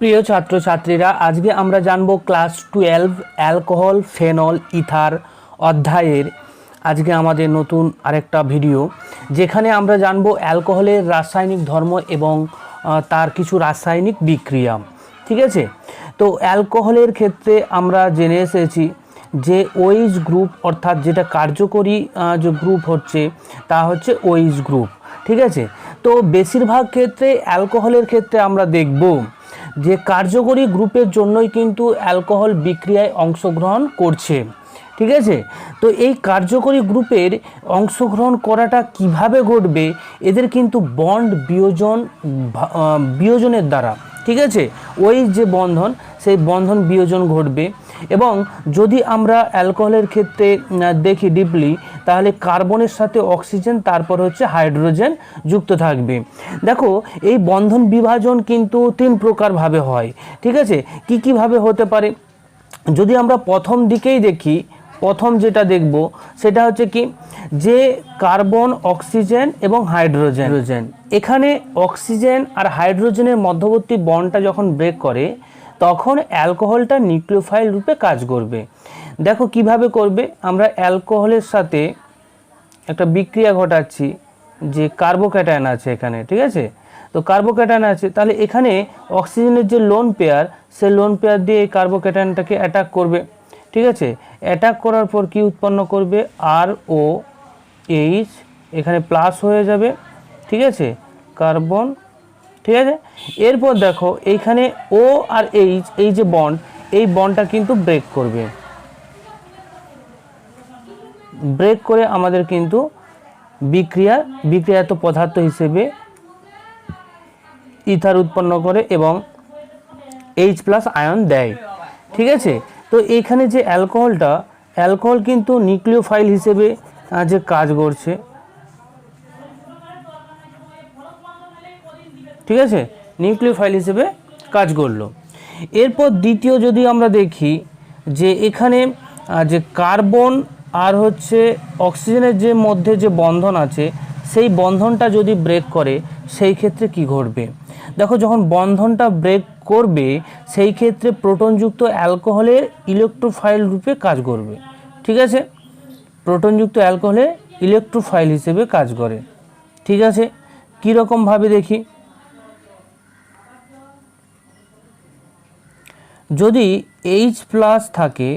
প্রিয় ছাত্রছাত্রীরা, আজকে আমরা জানব ক্লাস 12 অ্যালকোহল ফেনল ইথার অধ্যায়ের আজকে আমাদের নতুন আরেকটা ভিডিও, যেখানে আমরা জানব অ্যালকোহলের রাসায়নিক ধর্ম এবং তার কিছু রাসায়নিক বিক্রিয়া। ঠিক আছে, তো অ্যালকোহলের ক্ষেত্রে আমরা জেনে এসেছি যে ওএইচ গ্রুপ, অর্থাৎ যেটা কার্যকরী যে গ্রুপ হচ্ছে তা হচ্ছে ওএইচ গ্রুপ। ঠিক আছে, তো বেশিরভাগ ক্ষেত্রে অ্যালকোহলের ক্ষেত্রে আমরা দেখব যে কার্যকরী গ্রুপের জন্যই কিন্তু অ্যালকোহল বিক্রিয়ায় অংশগ্রহণ করছে। ঠিক আছে, তো এই কার্যকরী গ্রুপের অংশগ্রহণ করাটা কিভাবে ঘটবে, এদের কিন্তু বন্ড বিয়োজনের দ্বারা। ঠিক আছে, ওই যে বন্ধন, সেই বন্ধন বিয়োজন ঘটবে। এবং যদি আমরা অ্যালকোহলের ক্ষেত্রে দেখি ডিপলি, তাহলে কার্বনের সাথে অক্সিজেন, তারপর হচ্ছে হাইড্রোজেন যুক্ত থাকবে। দেখো, এই বন্ধন বিভাজন কিন্তু তিন প্রকারভাবে হয়। ঠিক আছে, কীভাবে হতে পারে, যদি আমরা প্রথম দিকেই দেখি, প্রথম যেটা দেখব সেটা হচ্ছে কি, যে কার্বন, অক্সিজেন এবং হাইড্রোজেন, এখানে অক্সিজেন আর হাইড্রোজেনের মধ্যবর্তী বন্ডটা যখন ব্রেক করে, তখন অ্যালকোহলটা নিউক্লিওফাইল রূপে কাজ করবে। দেখো কিভাবে করবে, আমরা অ্যালকোহলের সাথে একটা বিক্রিয়া ঘটাচ্ছি, যে কার্বোক্যাটায়ন আছে এখানে। ঠিক আছে, তো কার্বোক্যাটায়ন আছে, তাহলে এখানে অক্সিজেনের যে লোন পেয়ার, সে লোন পেয়ার দিয়ে এই কার্বোক্যাটায়নটাকে অ্যাটাক করবে। ঠিক আছে, অ্যাটাক করার পর কি উৎপন্ন করবে, আর ও এইচ, এখানে প্লাস হয়ে যাবে। ঠিক আছে, কার্বন। ঠিক আছে, এরপর দেখো এইখানে ও আর এইচ, এই যে বন্ড, এই বন্ডটা কিন্তু ব্রেক করবে। ব্রেক করে আমাদের কিন্তু বিক্রিয়াত পদার্থ হিসেবে ইথার উৎপন্ন করে এবং এইচ প্লাস আয়ন দেয়। ঠিক আছে, তো এইখানে যে অ্যালকোহল কিন্তু নিউক্লিওফাইল হিসেবে যে কাজ করছে। ঠিক আছে, নিউক্লিওফাইল হিসেবে কাজ করলো। এরপর দ্বিতীয় যদি আমরা দেখি, যে এখানে যে কার্বন আর হচ্ছে অক্সিজেনের যে মধ্যে যে বন্ধন আছে, সেই বন্ধনটা যদি ব্রেক করে, সেই ক্ষেত্রে কি ঘটবে। দেখো, যখন বন্ধনটা ব্রেক করবে, সেই ক্ষেত্রে প্রোটনযুক্ত অ্যালকোহলের ইলেকট্রোফাইল রূপে কাজ করবে। ঠিক আছে, প্রোটনযুক্ত অ্যালকোহলের ইলেকট্রোফাইল হিসেবে কাজ করে। ঠিক আছে, কীরকমভাবে দেখি, যদি এইচ প্লাস থাকে,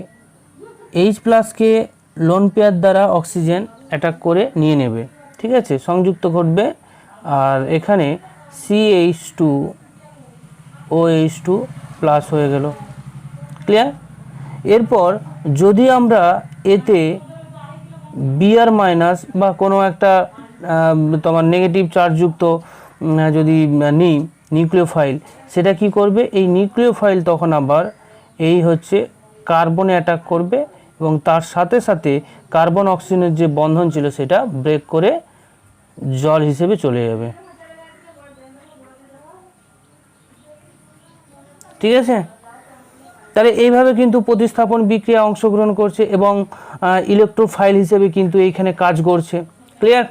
এইচ প্লাসকে লোন পেয়ার দ্বারা অক্সিজেন অ্যাটাক করে নিয়ে নেবে। ঠিক আছে, সংযুক্ত ঘটবে, আর এখানে CH2 OH2 প্লাস হয়ে গেল। ক্লিয়ার। এরপর যদি আমরা এতে বিআর মাইনাস বা কোনো একটা তোমার নেগেটিভ চার্জযুক্ত যদি নিই নিউক্লিওফাইল, সেটা কি করবে, এই নিউক্লিওফাইল তখন আবার এই হচ্ছে কার্বনে অ্যাটাক করবে এবং তার সাথে সাথে কার্বন অক্সিজেনের যে বন্ধন ছিল সেটা ব্রেক করে জল হিসেবে চলে যাবে। ঠিক আছে, তাহলে এইভাবে কিন্তু প্রতিস্থাপন বিক্রিয়া অংশগ্রহণ করছে এবং ইলেকট্রোফাইল হিসেবে কিন্তু এইখানে কাজ করছে। ক্লিয়ার।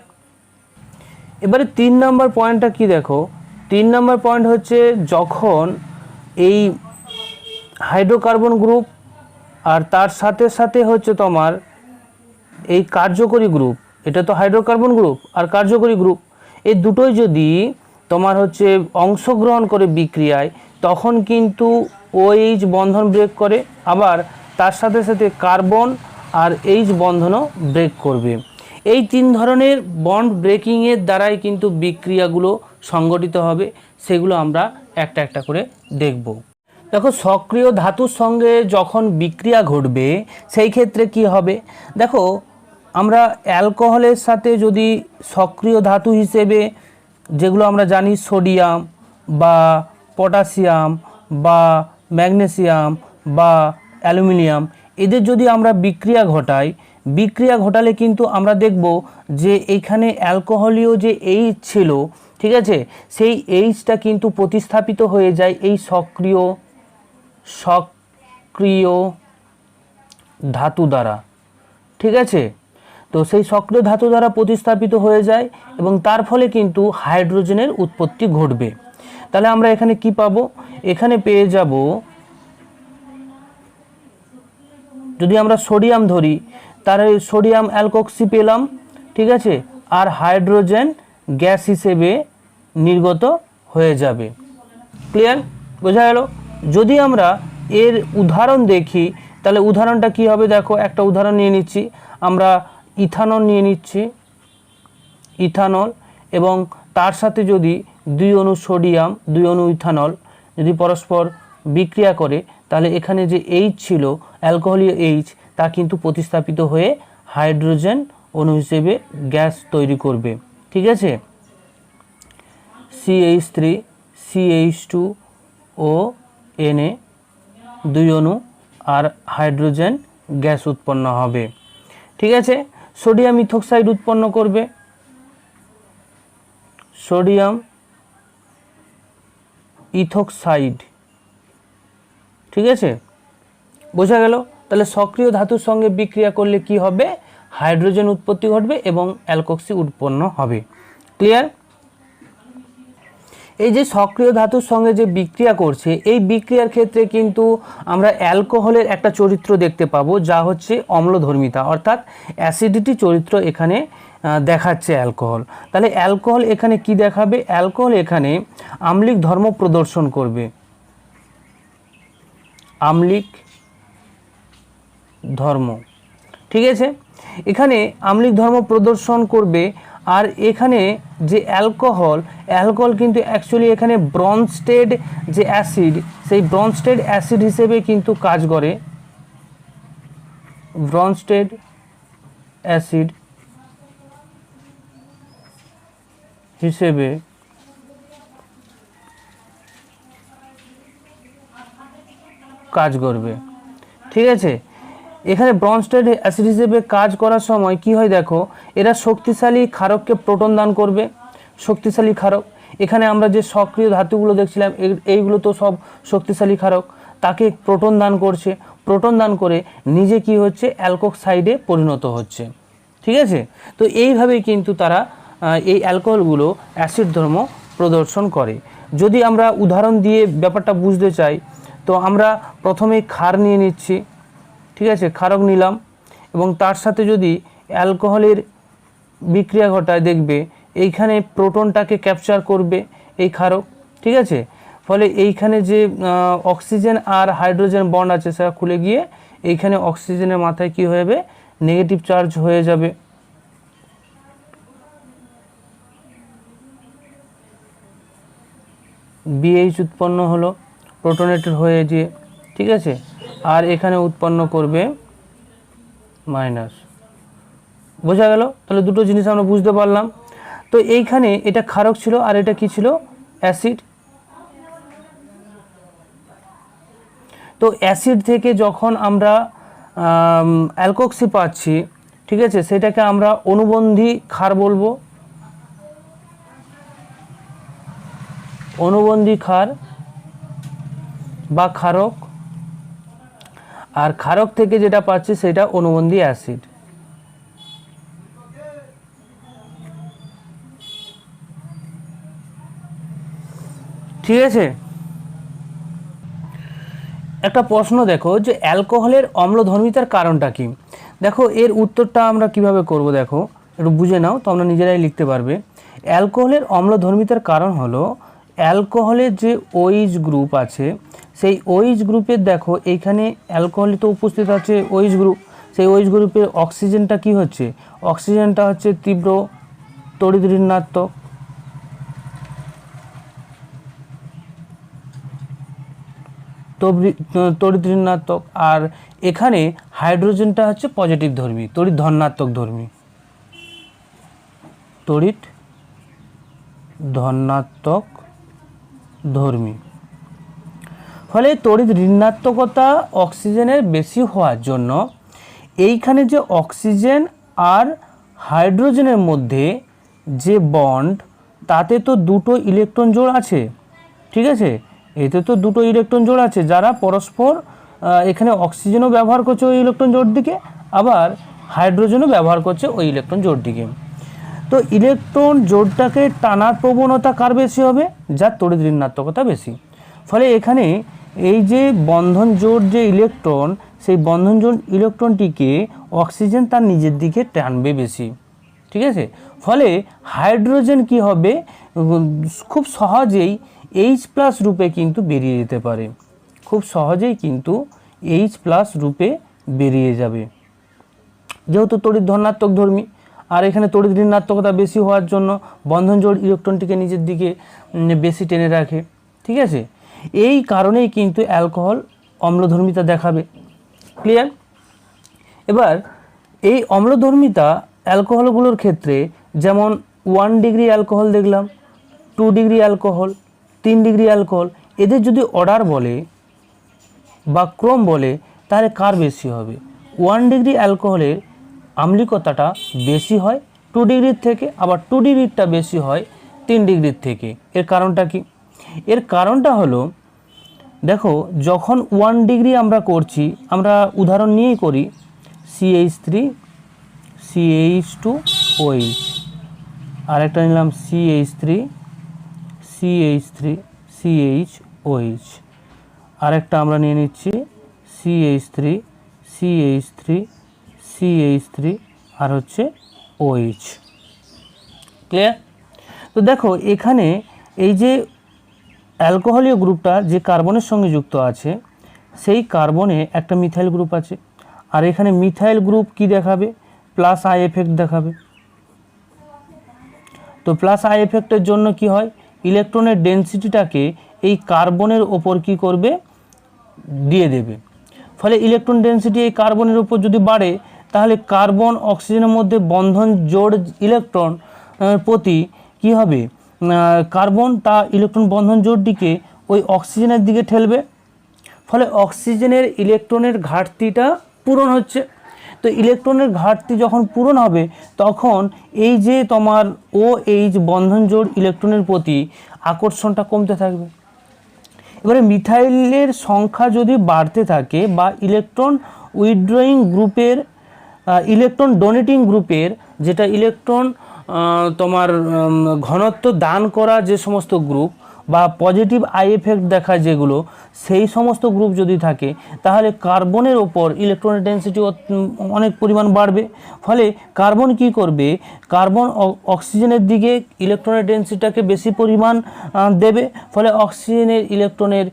এবারে 3 নম্বর পয়েন্টটা কি, দেখো 3 নম্বর পয়েন্ট হচ্ছে, যখন এই হাইড্রোকার্বন গ্রুপ আর তার সাথে সাথে হচ্ছে তোমার এই কার্যকরী গ্রুপ, এটা তো হাইড্রোকার্বন গ্রুপ আর কার্যকরী গ্রুপ, এই দুটোই যদি তোমার হচ্ছে অংশগ্রহণ করে বিক্রিয়ায়, তখন কিন্তু OH বন্ধন ব্রেক করে, আবার তার সাথে সাথে কার্বন আর এইচ বন্ধনও ব্রেক করবে। এই 3 ধরনের বন্ড ব্রেকিংয়ের দ্বারাই কিন্তু বিক্রিয়াগুলো সংগঠিত হবে, সেগুলো আমরা একটা একটা করে দেখব। দেখো, সক্রিয় ধাতুর সঙ্গে যখন বিক্রিয়া ঘটবে, সেই ক্ষেত্রে কি হবে, দেখো আমরা অ্যালকোহলের সাথে যদি সক্রিয় ধাতু হিসেবে যেগুলো আমরা জানি, সোডিয়াম বা পটাশিয়াম বা ম্যাগনেসিয়াম বা অ্যালুমিনিয়াম, এদের যদি আমরা বিক্রিয়া ঘটালে কিন্তু আমরা দেখব যে এইখানে অ্যালকোহলীয় যে এইচ ছিল, ঠিক আছে, সেই এইচটা কিন্তু প্রতিস্থাপিত হয়ে যায় এই সক্রিয় ধাতু দ্বারা। ঠিক আছে, তো সেই সক্রিয় ধাতু দ্বারা প্রতিস্থাপিত হয়ে যায় এবং তার ফলে কিন্তু হাইড্রোজেনের উৎপত্তি ঘটবে। তাহলে আমরা এখানে কি পাবো, এখানে পেয়ে যাব, যদি আমরা সোডিয়াম ধরি তাহলে সোডিয়াম অ্যালকক্সি পেলাম, ঠিক আছে, আর হাইড্রোজেন গ্যাস হিসেবে নির্গত হয়ে যাবে। ক্লিয়ার, বোঝা গেল? যদি আমরা এর উদাহরণ দেখি তাহলে উদাহরণটা কি হবে, দেখো একটা উদাহরণ নিয়ে নিচ্ছি আমরা, ইথানল নিয়ে নিচ্ছি, ইথানল, এবং তার সাথে যদি 2 অণু সোডিয়াম 2 অণু ইথানল যদি পরস্পর বিক্রিয়া করে তাহলে এখানে যে এইচ ছিল অ্যালকোহলীয় এইচ তা কিন্তু প্রতিস্থাপিত হয়ে হাইড্রোজেন অণু হিসেবে গ্যাস তৈরি করবে, ঠিক আছে। CH3 CH2 ও Na 2 অণু আর হাইড্রোজেন গ্যাস উৎপন্ন হবে, ঠিক আছে। সোডিয়াম ইথোক্সাইড উৎপন্ন করবে, সোডিয়াম ইথোক্সাইড, ঠিক আছে, বোঝা গেল? তাহলে সক্রিয় ধাতুর সঙ্গে বিক্রিয়া করলে কি হবে, হাইড্রোজেন উৎপত্তি ঘটবে এবং অ্যালকক্সি উৎপন্ন হবে। ক্লিয়ার? এই যে সক্রিয় ধাতুর সঙ্গে যে বিক্রিয়া করছে এই বিক্রিয়ার ক্ষেত্রে কিন্তু আমরা অ্যালকোহলের একটা চরিত্র দেখতে পাবো, যা হচ্ছে অম্লধর্মিতা, অর্থাৎ অ্যাসিডিটি চরিত্র এখানে দেখাচ্ছে অ্যালকোহল। তাহলে অ্যালকোহল এখানে কি দেখাবে, অ্যালকোহল এখানে আম্লিক ধর্ম প্রদর্শন করবে, আম্লিক ধর্ম, ঠিক আছে। এখানে আম্লিক ধর্ম প্রদর্শন করবে। আর এখানে যে অ্যালকোহল কিন্তু অ্যাকচুয়ালি এখানে ব্রনস্টেড যে অ্যাসিড সেই ব্রনস্টেড অ্যাসিড হিসেবে কিন্তু কাজ করে, ব্রনস্টেড অ্যাসিড হিসেবে কাজ করবে, ঠিক আছে। এখানে ব্রনস্টেড অ্যাসিড হিসেবে কাজ করার সময় কি হয় দেখো, এরা শক্তিশালী ক্ষারককে প্রোটন দান করবে, শক্তিশালী ক্ষারক। এখানে আমরা যে সক্রিয় ধাতুগুলো দেখছিলাম এইগুলো তো সব শক্তিশালী ক্ষারক, তাকে প্রোটন দান করছে, প্রোটন দান করে নিজে কি হচ্ছে, অ্যালকোক্সাইডে পরিণত হচ্ছে, ঠিক আছে। তো এইভাবেই কিন্তু তারা এই অ্যালকোহলগুলো অ্যাসিড ধর্ম প্রদর্শন করে। যদি আমরা উদাহরণ দিয়ে ব্যাপারটা বুঝতে চাই তো আমরা প্রথমে ক্ষার নিয়ে নিচ্ছি, ঠিক আছে, ক্ষারক নিলাম এবং তার সাথে যদি অ্যালকোহলের বিক্রিয়া ঘটায় দেখবে এইখানে প্রোটনটাকে ক্যাপচার করবে এই ক্ষারক, ঠিক আছে। ফলে এইখানে যে অক্সিজেন আর হাইড্রোজেন বন্ড আছে সেটা খুলে গিয়ে এইখানে অক্সিজেনের মাথায় কি হয়ে যাবে, নেগেটিভ চার্জ হয়ে যাবে, BH উৎপন্ন হলো প্রোটনেটেড হয়ে গিয়ে, ঠিক আছে। আর এখানে উৎপন্ন করবে মাইনাস, বোঝা গেল? তাহলে দুটো জিনিস আমরা বুঝতে পারলাম। তো এইখানে এটা ক্ষারক ছিল আর এটা কি ছিল, অ্যাসিড। তো অ্যাসিড থেকে যখন আমরা অ্যালকক্সি পাচ্ছি, ঠিক আছে, সেটাকে আমরা অনুবন্ধী ক্ষার বলবো, অনুবন্ধী ক্ষার বা ক্ষারক। আর ক্ষারক থেকে যেটা পাচ্ছি সেটা অনুবন্ধী অ্যাসিড, ঠিক আছে। একটা প্রশ্ন দেখো যে অ্যালকোহলের অম্লধর্মিতার কারণটা কি। দেখো এর উত্তরটা আমরা কিভাবে করব, দেখো একটু বুঝে নাও, তোমরা নিজেরাই লিখতে পারবে। অ্যালকোহলের অম্লধর্মিতার কারণ হলো অ্যালকোহলের যে OH গ্রুপ আছে সেই OH গ্রুপের, দেখো এইখানে অ্যালকোহলে তো উপস্থিত আছে OH গ্রুপ, সেই OH গ্রুপের অক্সিজেনটা কি হচ্ছে, অক্সিজেনটা হচ্ছে তীব্র তড়িৎ ঋণাত্মক, তড়িৎ ঋণাত্মক। আর এখানে হাইড্রোজেনটা হচ্ছে পজিটিভ ধর্মী, তড়িৎ ধনাত্মক ধর্মী, তড়িৎ ধনাত্মক ধর্মী। ফলে তড়িৎ ঋণাত্মকতা অক্সিজেনের বেশি হওয়ার জন্য এইখানে যে অক্সিজেন আর হাইড্রোজেনের মধ্যে যে বন্ড তাতে তো দুটো ইলেকট্রন জোড় আছে, ঠিক আছে, এতে তো দুটো ইলেকট্রন জোড় আছে যারা পরস্পর এখানে অক্সিজেনও ব্যবহার করছে ওই ইলেকট্রন জোড় দিকে, আবার হাইড্রোজেনও ব্যবহার করছে ওই ইলেকট্রন জোড় দিকে। তো ইলেকট্রন জোড়টাকে টানার প্রবণতা কার বেশি হবে? যার তড়িৎ ঋণাত্মকতা বেশি। ফলে এখানে এই যে বন্ধন জোড় যে ইলেকট্রন, সেই বন্ধন জোড় ইলেকট্রনটিকে অক্সিজেন তার নিজের দিকে টানবে বেশি, ঠিক আছে। ফলে হাইড্রোজেন কি হবে, খুব সহজেই H+ রূপে কিন্তু বেরিয়ে যেতে পারে, খুব সহজেই কিন্তু H+ রূপে বেরিয়ে যাবে, যেহেতু তড়িৎ ধনাত্মক ধর্মী। আর এখানে তড়িৎ ঋণাত্মকতা বেশি হওয়ার জন্য বন্ধন জোড় ইলেকট্রনটিকে নিজের দিকে বেশি টেনে রাখে, ঠিক আছে। এই কারণেই কিন্তু অ্যালকোহল অম্লধর্মিতা দেখাবে। ক্লিয়ার? এবার এই অম্লধর্মিতা অ্যালকোহলগুলোর ক্ষেত্রে যেমন 1 ডিগ্রি অ্যালকোহল দেখলাম, 2 ডিগ্রি অ্যালকোহল, 3 ডিগ্রি অ্যালকোহল, এদের যদি অর্ডার বলে বা ক্রম বলে তাহলে কার বেশি হবে? 1 ডিগ্রি অ্যালকোহলের আম্লিকতাটা বেশি হয় 2 ডিগ্রির থেকে, আবার 2 ডিগ্রিরটা বেশি হয় 3 ডিগ্রির থেকে। এর কারণটা কি? এর কারণটা হলো, দেখো যখন 1 ডিগ্রি আমরা করছি, আমরা উদাহরণ নিয়েই করি, CH3 CH2OH, আরেকটা নিলাম CH3 CH3 CHOH, আরেকটা আমরা নিয়ে নিচ্ছি CH3 CH3 CH3 আর হচ্ছে OH। ক্লিয়ার? তো দেখো এখানে এই যে অ্যালকোহলীয় গ্রুপটা যে কার্বনের সঙ্গে যুক্ত আছে, সেই কার্বনে একটা মিথাইল গ্রুপ আছে, আর এখানে মিথাইল গ্রুপ কি দেখাবে? প্লাস আই এফেক্ট দেখাবে। তো প্লাস আই এফেক্টের জন্য কি হয়, ইলেকট্রনের ডেনসিটিটাকে এই কার্বনের ওপর কি করবে? দিয়ে দেবে। ফলে ইলেকট্রন ডেনসিটি এই কার্বনের উপর যদি বাড়ে, তাহলে কার্বন অক্সিজেনের মধ্যে বন্ধন জোড় ইলেকট্রন প্রতি কি হবে, কার্বন তা ইলেকট্রন বন্ধন জোড়টিকে ওই অক্সিজেনের দিকে ঠেলবে। ফলে অক্সিজেনের ইলেকট্রনের ঘাটতিটা পূরণ হচ্ছে। তো ইলেকট্রনের ঘাটতি যখন পূরণ হবে, তখন এই যে তোমার OH বন্ধন জোড় ইলেকট্রনের প্রতি আকর্ষণটা কমতে থাকবে। এবারে মিথাইলের সংখ্যা যদি বাড়তে থাকে বা ইলেকট্রন উইথড্রয়িং গ্রুপের, ইলেকট্রন ডোনেটিং গ্রুপের, যেটা ইলেকট্রন তোমার ঘনত্ব দান করা যে সমস্ত গ্রুপ বা পজিটিভ আই এফেক্ট দেখায় যেগুলো, সেই সমস্ত গ্রুপ যদি থাকে, তাহলে কার্বনের ওপর ইলেকট্রনের ডেনসিটি অনেক পরিমাণ বাড়বে। ফলে কার্বন কি করবে? কার্বন অক্সিজেনের দিকে ইলেকট্রনের ডেনসিটিটাকে বেশি পরিমাণ দেবে। ফলে অক্সিজেনের ইলেকট্রনের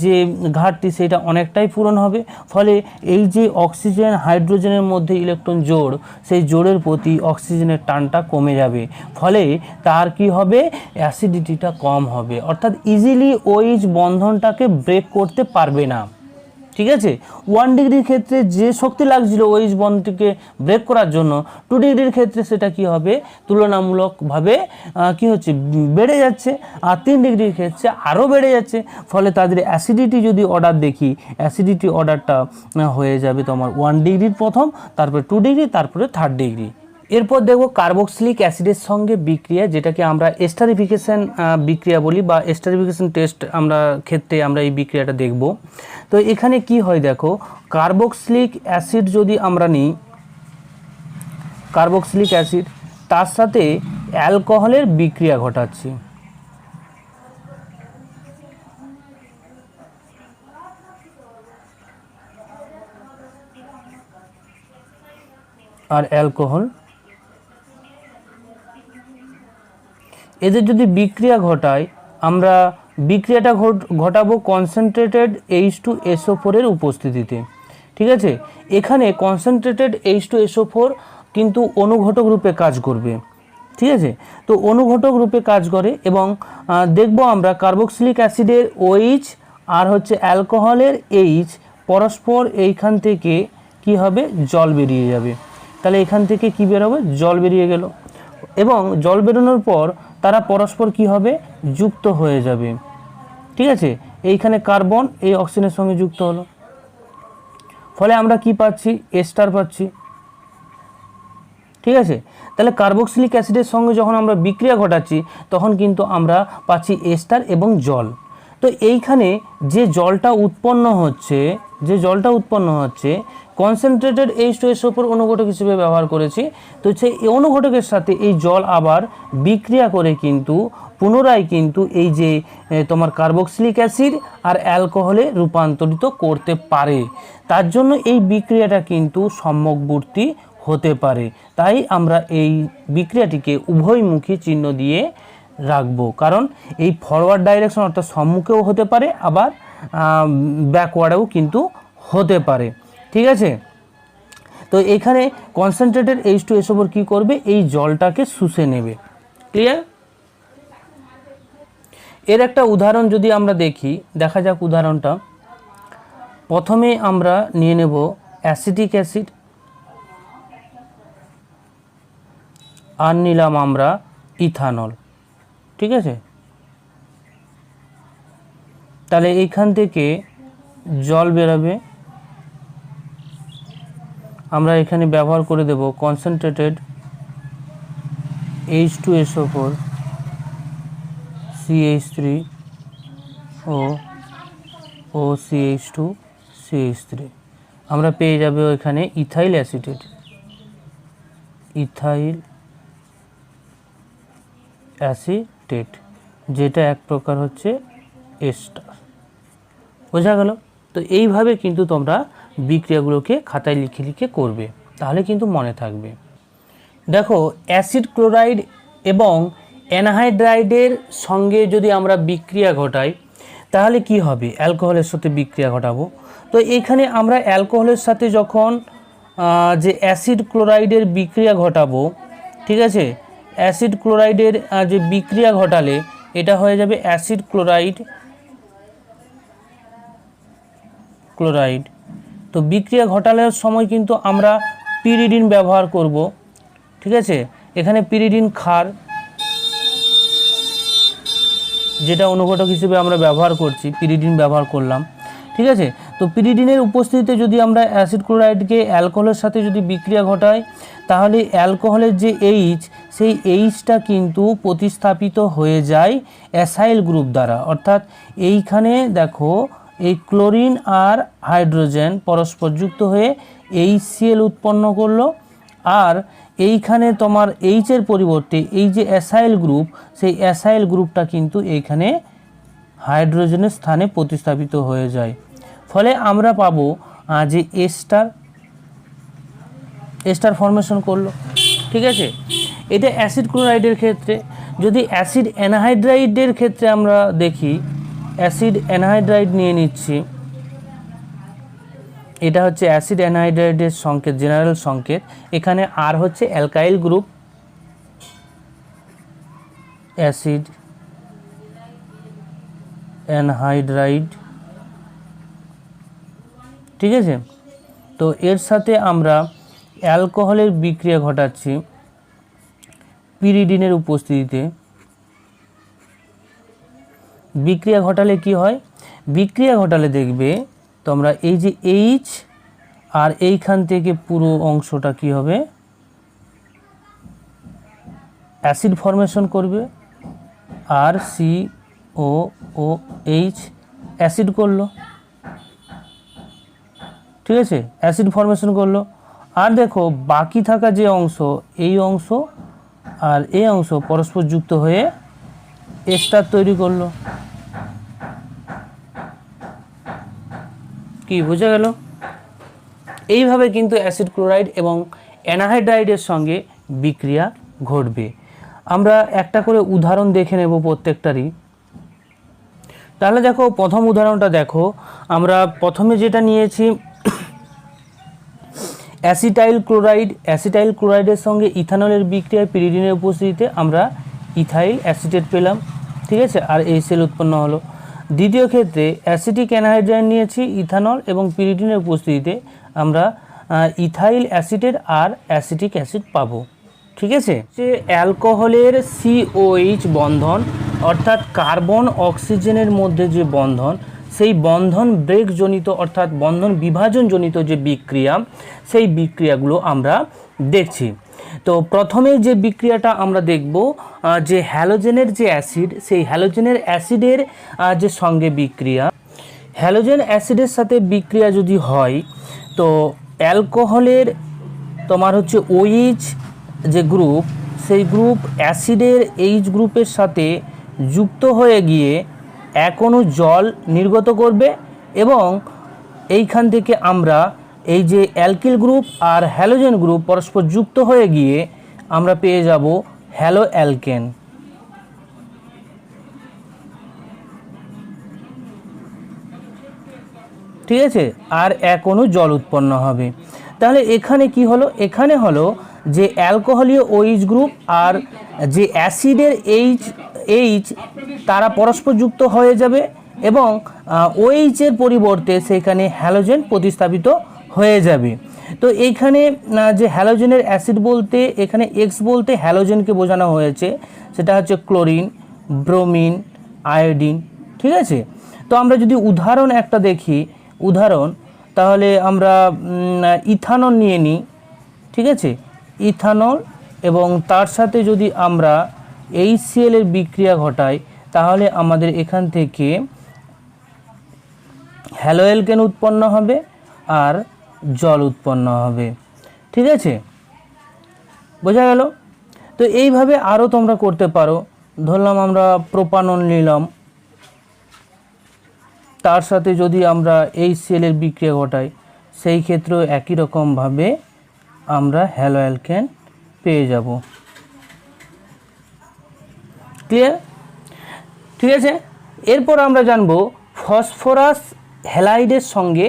যে ঘাটতি সেটা অনেকটাই পূরণ হবে। ফলে এই যে অক্সিজেন হাইড্রোজেনের মধ্যে ইলেকট্রন জোড়, সেই জোড়ের প্রতি অক্সিজেনের টানটা কমে যাবে। ফলে তার কি হবে? অ্যাসিডিটিটা কম হবে, অর্থাৎ ইজিলি OH বন্ধনটাকে ব্রেক করতে পারবে না, ঠিক আছে। 1 ডিগ্রির ক্ষেত্রে যে শক্তি লাগছিল OH বন্ধনটিকে ব্রেক করার জন্য, 2 ডিগ্রির ক্ষেত্রে সেটা কি হবে? তুলনামূলকভাবে কি হচ্ছে? বেড়ে যাচ্ছে। আর 3 ডিগ্রির ক্ষেত্রে আরও বেড়ে যাচ্ছে। ফলে তাদের অ্যাসিডিটি যদি অর্ডার দেখি, অ্যাসিডিটি অর্ডারটা হয়ে যাবে তোমার 1 ডিগ্রির প্রথম, তারপরে 2 ডিগ্রি, তারপরে 3rd ডিগ্রি। এরপর দেখব কার্বক্সিলিক অ্যাসিডের সঙ্গে বিক্রিয়া, যেটাকে আমরা এস্টারিফিকেশন বিক্রিয়া বলি বা এস্টারিফিকেশন টেস্ট আমরা ক্ষেত্রে আমরা এই বিক্রিয়াটা দেখব। তো এখানে কি হয় দেখো, কার্বক্সিলিক অ্যাসিড যদি আমরা নিই, কার্বক্সিলিক অ্যাসিড তার সাথে অ্যালকোহলের বিক্রিয়া ঘটাচ্ছি। আর অ্যালকোহল, এদের যদি বিক্রিয়া ঘটায়, আমরা বিক্রিয়াটা ঘটাবো কনসেন্ট্রেটেড H2SO4 এর উপস্থিতিতে, ঠিক আছে। এখানে কনসেন্ট্রেটেড H2SO4 কিন্তু অনুঘটক রূপে কাজ করবে, ঠিক আছে। তো অনুঘটক রূপে কাজ করে এবং দেখব আমরা কার্বক্সিলিক অ্যাসিডের OH আর হচ্ছে অ্যালকোহলের H পরস্পর এইখান থেকে কি হবে? জল বেরিয়ে যাবে। তাহলে এখান থেকে কি বেরোবে? জল বেরিয়ে গেল, এবং জল বেরোনোর পর তারা পরস্পর কি হবে? যুক্ত হয়ে যাবে, ঠিক আছে। এইখানে কার্বন এই অক্সিজেনের সঙ্গে যুক্ত হলো, ফলে আমরা কি পাচ্ছি? এস্টার পাচ্ছি, ঠিক আছে। তাহলে কার্বক্সিলিক অ্যাসিডের সঙ্গে যখন আমরা বিক্রিয়া ঘটাচ্ছি, তখন কিন্তু আমরা পাচ্ছি এস্টার এবং জল। তো এইখানে যে জলটা উৎপন্ন হচ্ছে, যে জলটা উৎপন্ন হচ্ছে কনসেন্ট্রেটেড H2SO4 অনুঘটক হিসেবে ব্যবহার করেছি। তো সেই অনুঘটকের সাথে এই জল আবার বিক্রিয়া করে কিন্তু পুনরায় কিন্তু এই যে তোমার কার্বক্সিলিক অ্যাসিড আর অ্যালকোহলে রূপান্তরিত করতে পারে। তার জন্য এই বিক্রিয়াটা কিন্তু সম্মুখবর্তী হতে পারে। তাই আমরা এই বিক্রিয়াটিকে উভয়মুখী চিহ্ন দিয়ে রাখবো, কারণ এই ফরওয়ার্ড ডাইরেকশন অর্থাৎ সম্মুখেও হতে পারে, আবার ব্যাকওয়ার্ডেও কিন্তু হতে পারে। ঠিক আছে, তো এখানে কনসেন্ট্রেটেড H2SO4 কি করবে, এই জলটাকে শুষে নেবে। ক্লিয়ার? এর একটা উদাহরণ যদি আমরা দেখি, দেখা যাক উদাহরণটা। প্রথমে আমরা নিয়ে নেব অ্যাসিটিক অ্যাসিড, আর নিলাম আমরা ইথানল। ঠিক আছে, তাহলে এইখান থেকে জল বেরোবে, আমরা এখানে ব্যবহার করে দেব কনসেন্ট্রেটেড H2SO4 CH3 ও CH2 CH3, আমরা পেয়ে যাবে ওইখানে ইথাইল অ্যাসিটেট, ইথাইল অ্যাসিটেট, যেটা এক প্রকার হচ্ছে এস্টার। বোঝা গেল? তো এইভাবে কিন্তু তোমরা বিক্রিয়াগুলোকে খাতায় লিখে লিখে করবে, তাহলে কিন্তু মনে থাকবে। দেখো, অ্যাসিড ক্লোরাইড এবং অ্যানহাইড্রাইডের সঙ্গে যদি আমরা বিক্রিয়া ঘটাই তাহলে কি হবে, অ্যালকোহলের সাথে বিক্রিয়া ঘটাবো। তো এখানে আমরা অ্যালকোহলের সাথে যখন যে অ্যাসিড ক্লোরাইডের বিক্রিয়া ঘটাবো, ঠিক আছে, অ্যাসিড ক্লোরাইডের যে বিক্রিয়া ঘটালে এটা হয়ে যাবে অ্যাসিড ক্লোরাইড। তো বিক্রিয়া ঘটানোর সময় কিন্তু আমরা পিরিডিন ব্যবহার করব। ঠিক আছে, এখানে পিরিডিন ক্ষার, যেটা অনুঘটক হিসেবে আমরা ব্যবহার করছি, পিরিডিন ব্যবহার করলাম। ঠিক আছে, তো পিরিডিনের উপস্থিতিতে যদি আমরা অ্যাসিড ক্লোরাইডকে অ্যালকোহলের সাথে যদি বিক্রিয়া ঘটাই তাহলে অ্যালকোহলের যে এইচ, সেই এইচটা কিন্তু প্রতিস্থাপিত হয়ে যায় অ্যাসাইল গ্রুপ দ্বারা। অর্থাৎ এইখানে দেখো, এই ক্লোরিন আর হাইড্রোজেন পরস্পর যুক্ত হয়ে HCl উৎপন্ন করলো, আর এইখানে তোমার এইচের পরিবর্তে এই যে অ্যাসাইল গ্রুপ, সেই অ্যাসাইল গ্রুপটা কিন্তু এইখানে হাইড্রোজেনের স্থানে প্রতিস্থাপিত হয়ে যায়। ফলে আমরা পাবো যে এস্টার ফর্মেশন করলো। ঠিক আছে, এটা অ্যাসিড ক্লোরাইডের ক্ষেত্রে। যদি অ্যাসিড অ্যানহাইড্রাইডের ক্ষেত্রে আমরা দেখি, অ্যাসিড অ্যানহাইড্রাইড নিয়ে নিচ্ছি, এটা হচ্ছে অ্যাসিড অ্যানহাইড্রাইডের সংকেত, জেনারেল সংকেত। এখানে আর হচ্ছে অ্যালকাইল গ্রুপ, অ্যাসিড অ্যানহাইড্রাইড। ঠিক আছে, তো এর সাথে আমরা অ্যালকোহলের বিক্রিয়া ঘটাচ্ছি পিরিডিনের উপস্থিতিতে। বিক্রিয়া ঘটালে কি হয়, বিক্রিয়া ঘটালে দেখবে তোমরা এই যে এইচ আর এইখান থেকে পুরো অংশটা কি হবে, অ্যাসিড ফর্মেশন করবে, আর COOH অ্যাসিড করলো। ঠিক আছে, অ্যাসিড ফর্মেশন করলো। আর দেখো বাকি থাকা যে অংশ, এই অংশ আর এই অংশ পরস্পর যুক্ত হয়ে এস্টার তৈরি করলো। কি বোঝা গেল? এইভাবে কিন্তু অ্যাসিড ক্লোরাইড এবং অ্যানহাইড্রাইডের সঙ্গে বিক্রিয়া ঘটবে। আমরা একটা করে উদাহরণ দেখে নেব প্রত্যেকটারই। তাহলে দেখো, প্রথম উদাহরণটা দেখো, আমরা প্রথমে যেটা নিয়েছি অ্যাসিটাইল ক্লোরাইডের সঙ্গে ইথানলের বিক্রিয়ায় পিরিডিনের উপস্থিতিতে আমরা ইথাইল অ্যাসিটেট পেলাম। ঠিক আছে, আর HCl উৎপন্ন হলো। দ্বিতীয় ক্ষেত্রে অ্যাসিটিক অ্যানহাইড্রাইড নিয়েছি, ইথানল এবং পিরিডিনের উপস্থিতিতে আমরা ইথাইল অ্যাসিটেট আর অ্যাসিটিক অ্যাসিড পাবো। ঠিক আছে, যে অ্যালকোহলের COH বন্ধন অর্থাৎ কার্বন অক্সিজেনের মধ্যে যে বন্ধন, সেই বন্ধন ব্রেকজনিত অর্থাৎ বন্ধন বিভাজনজনিত যে বিক্রিয়া, সেই বিক্রিয়াগুলো আমরা দেখছি। তো প্রথমে যে বিক্রিয়াটা আমরা দেখব, যে হ্যালোজেনের যে অ্যাসিড, সেই হ্যালোজেনের অ্যাসিডের যে সঙ্গে বিক্রিয়া, হ্যালোজেন অ্যাসিডের সাথে বিক্রিয়া যদি হয় তো অ্যালকোহলের তোমার হচ্ছে OH যে গ্রুপ, সেই গ্রুপ অ্যাসিডের H গ্রুপের সাথে যুক্ত হয়ে গিয়ে এক অণু জল নির্গত করবে এবং এইখান থেকে আমরা এই যে অ্যালকিল গ্রুপ আর হ্যালোজেন গ্রুপ পরস্পর যুক্ত হয়ে গিয়ে আমরা পেয়ে যাব হ্যালো অ্যালকেন। ঠিক আছে, আর এক অণু জল উৎপন্ন হবে। তাহলে এখানে কি হলো, এখানে হলো যে অ্যালকোহলীয় OH গ্রুপ আর যে অ্যাসিডের এইচ তারা পরস্পর যুক্ত হয়ে যাবে এবং OH এর পরিবর্তে সেখানে হ্যালোজেন প্রতিস্থাপিত হয়ে যাবে। তো এইখানে যে হ্যালোজেনের অ্যাসিড বলতে এখানে এক্স বলতে হ্যালোজেনকে বোঝানো হয়েছে, সেটা হচ্ছে ক্লোরিন, ব্রোমিন, আয়োডিন। ঠিক আছে, তো আমরা যদি উদাহরণ একটা দেখি, উদাহরণ তাহলে আমরা ইথানল নিয়ে নিই। ঠিক আছে, ইথানল এবং তার সাথে যদি আমরা HCl এর বিক্রিয়া ঘটাই তাহলে আমাদের এখান থেকে হ্যালো অ্যালকেন উৎপন্ন হবে আর জল উৎপন্ন হবে। ঠিক আছে, বোঝা গেল? তো এইভাবে আরও তোমরা করতে পারো। ধরলাম আমরা প্রোপানল নিলাম, তার সাথে যদি আমরা HCl এর বিক্রিয়া ঘটাই সেই ক্ষেত্রেও একই রকমভাবে আমরা হ্যালো অ্যালকেন পেয়ে যাব। ক্লিয়ার? ঠিক আছে, এরপর আমরা জানব ফসফরাস হ্যালাইডের সঙ্গে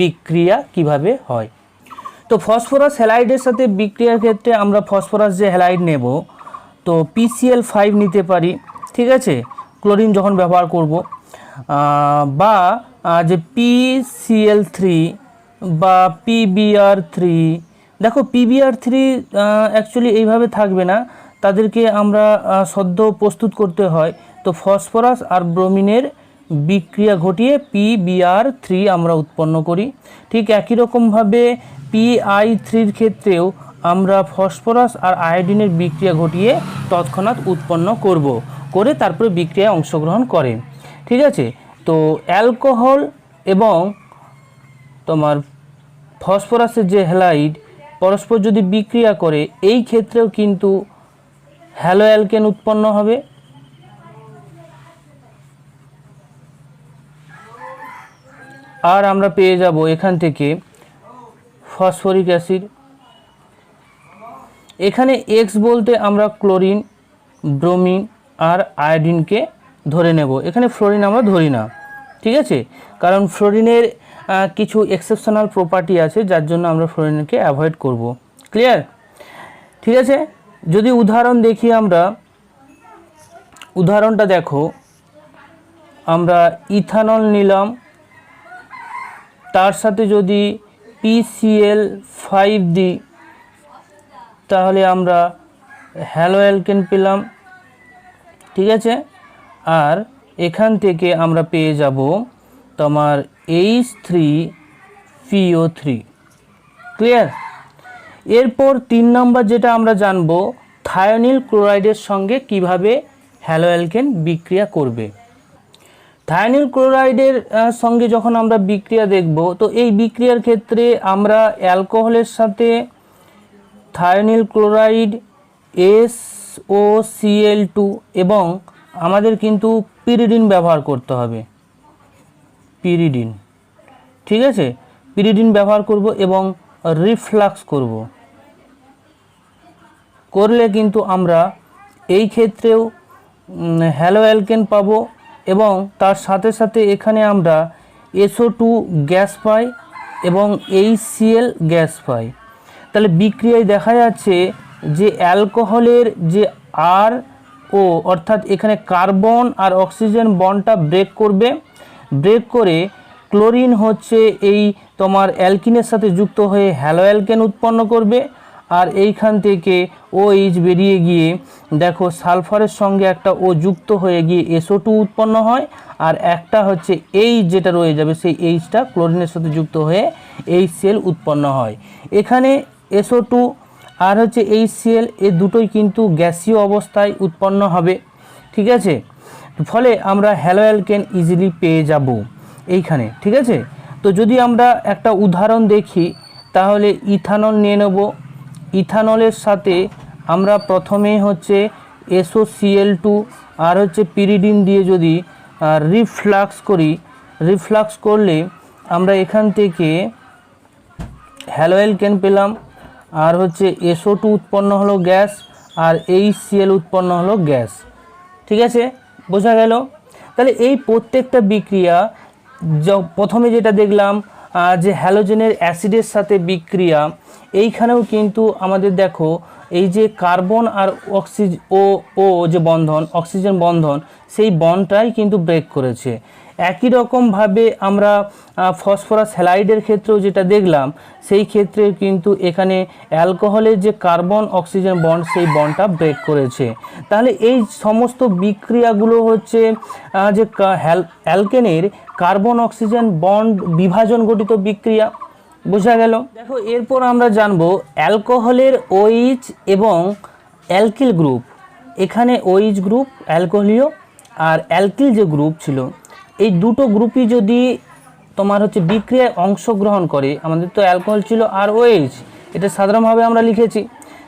বিক্রিয়া কিভাবে হয়। তো ফসফরাস হ্যালাইডের সাথে বিক্রিয়ার ক্ষেত্রে আমরা ফসফরাস যে হ্যালাইড নেব তো PCl5 নিতে পারি। ঠিক আছে, ক্লোরিন যখন ব্যবহার করব, বা যে PCl3 বা PBr3। দেখো PBr3 অ্যাকচুয়ালি এইভাবে থাকবে না, তাদেরকে আমরা সদ্য প্রস্তুত করতে হয়। তো ফসফরাস আর ব্রোমিনের বিক্রিয়া ঘটিয়ে PBr3 আমরা উৎপন্ন করি। ঠিক একই রকমভাবে PI3-র ক্ষেত্রেও আমরা ফসফরাস আর আয়োডিনের বিক্রিয়া ঘটিয়ে তৎক্ষণাৎ উৎপন্ন করে তারপরে বিক্রিয়ায় অংশগ্রহণ করে। ঠিক আছে, তো অ্যালকোহল এবং তোমার ফসফরাসের যে হ্যালাইড পরস্পর যদি বিক্রিয়া করে এই ক্ষেত্রেও কিন্তু হ্যালো অ্যালকেন উৎপন্ন হবে। আর আমরা পেয়ে যাব এখান থেকে ফসফরিক অ্যাসিড। এখানে এক্স বলতে আমরা ক্লোরিন, ব্রোমিন আর আয়োডিনকে ধরে নেব, এখানে ফ্লোরিন আমরা ধরি না। ঠিক আছে, কারণ ফ্লোরিনের কিছু এক্সেপশনাল প্রপার্টি আছে যার জন্য আমরা ফ্লোরিনকে অ্যাভয়েড করব। ক্লিয়ার? ঠিক আছে, যদি উদাহরণ দেখি আমরা, উদাহরণটা দেখো, আমরা ইথানল নিলাম, তার সাথে যদি PCl5 দিই তাহলে আমরা হ্যালো অ্যালকেন পেলাম। ঠিক আছে, আর এখান থেকে আমরা পেয়ে যাব তোমার H3PO3। ক্লিয়ার? এরপর 3 নম্বর যেটা আমরা জানব, থায়োনিল ক্লোরাইডের সঙ্গে কিভাবে হ্যালো অ্যালকেন বিক্রিয়া করবে। থায়োনিল ক্লোরাইডের সঙ্গে যখন আমরা বিক্রিয়া দেখব তো এই বিক্রিয়ার ক্ষেত্রে আমরা অ্যালকোহলের সাথে থায়োনিল ক্লোরাইড SOCl2 এবং আমাদের কিন্তু পিরিডিন ব্যবহার করতে হবে, পিরিডিন। ঠিক আছে, পিরিডিন ব্যবহার করব এবং রিফ্লাক্স করলে কিন্তু আমরা এই ক্ষেত্রেও হ্যালো অ্যালকেন পাবো এবং তার সাথে সাথে এখানে আমরা SO2 গ্যাস পাই এবং HCl গ্যাস পাই। তাহলে বিক্রিয়ায় দেখা যাচ্ছে যে অ্যালকোহলের যে RO অর্থাৎ এখানে কার্বন আর অক্সিজেন বন্ডটা ব্রেক করবে, ব্রেক করে ক্লোরিন হচ্ছে এই তোমার অ্যালকিনের সাথে যুক্ত হয়ে হ্যালো অ্যালকেন উৎপন্ন করবে। আর এইখান থেকে OH বেরিয়ে গিয়ে দেখো সালফারের সঙ্গে একটা O যুক্ত হয়ে গিয়ে SO2 উৎপন্ন হয়, আর একটা হচ্ছে H যেটা রয়ে যাবে সেই Hটা ক্লোরিনের সাথে যুক্ত হয়ে HCl উৎপন্ন হয়। এখানে SO2 আর হচ্ছে HCl এই দুটোই কিন্তু গ্যাসীয় অবস্থায় উৎপন্ন হবে। ঠিক আছে, ফলে আমরা হ্যালো অ্যালকেন ইজিলি পেয়ে যাব। এইখানে, ঠিক আছে। তো যদি আমরা একটা উদাহরণ দেখি তাহলে ইথানল নিয়ে নেব। ইথানলের সাথে আমরা প্রথমেই হচ্ছে SOCl2 আর হচ্ছে পিরিডিন দিয়ে যদি রিফ্লাক্স করি, রিফ্লাক্স করলে আমরা এখান থেকে হ্যালোঅ্যালকেন পেলাম, আর হচ্ছে SO2 উৎপন্ন হলো গ্যাস, আর HCl উৎপন্ন হলো গ্যাস, ঠিক আছে, বোঝা গেল। তাহলে এই প্রত্যেকটা বিক্রিয়া প্রথমে যেটা দেখলাম যে হ্যালোজেনের অ্যাসিডের সাথে বিক্রিয়া, এইখানেও কিন্তু আমাদের দেখো এই যে কার্বন আর অক্সিজেন ও যে বন্ধন, অক্সিজেন বন্ধন, সেই বন্ডটাই কিন্তু ব্রেক করেছে। একই রকমভাবে আমরা ফসফরাস হ্যালাইডের ক্ষেত্রেও যেটা দেখলাম, সেই ক্ষেত্রে কিন্তু এখানে অ্যালকোহলের যে কার্বন অক্সিজেন বন্ড, সেই বন্ডটা ব্রেক করেছে। তাহলে এই সমস্ত বিক্রিয়াগুলো হচ্ছে যে অ্যালকেনের কার্বন অক্সিজেন বন্ড বিভাজন গঠিত বিক্রিয়া, বোঝা গেল। দেখো এরপর আমরা জানবো অ্যালকোহলের OH এবং অ্যালকিল গ্রুপ। এখানে OH গ্রুপ অ্যালকোহলীয়, আর অ্যালকিল যে গ্রুপ ছিল, এই দুটো গ্রুপই যদি তোমার হচ্ছে বিক্রিয়ায় অংশগ্রহণ করে, আমাদের তো অ্যালকোহল ছিল আর OH, এটা সাধারণভাবে আমরা লিখেছি।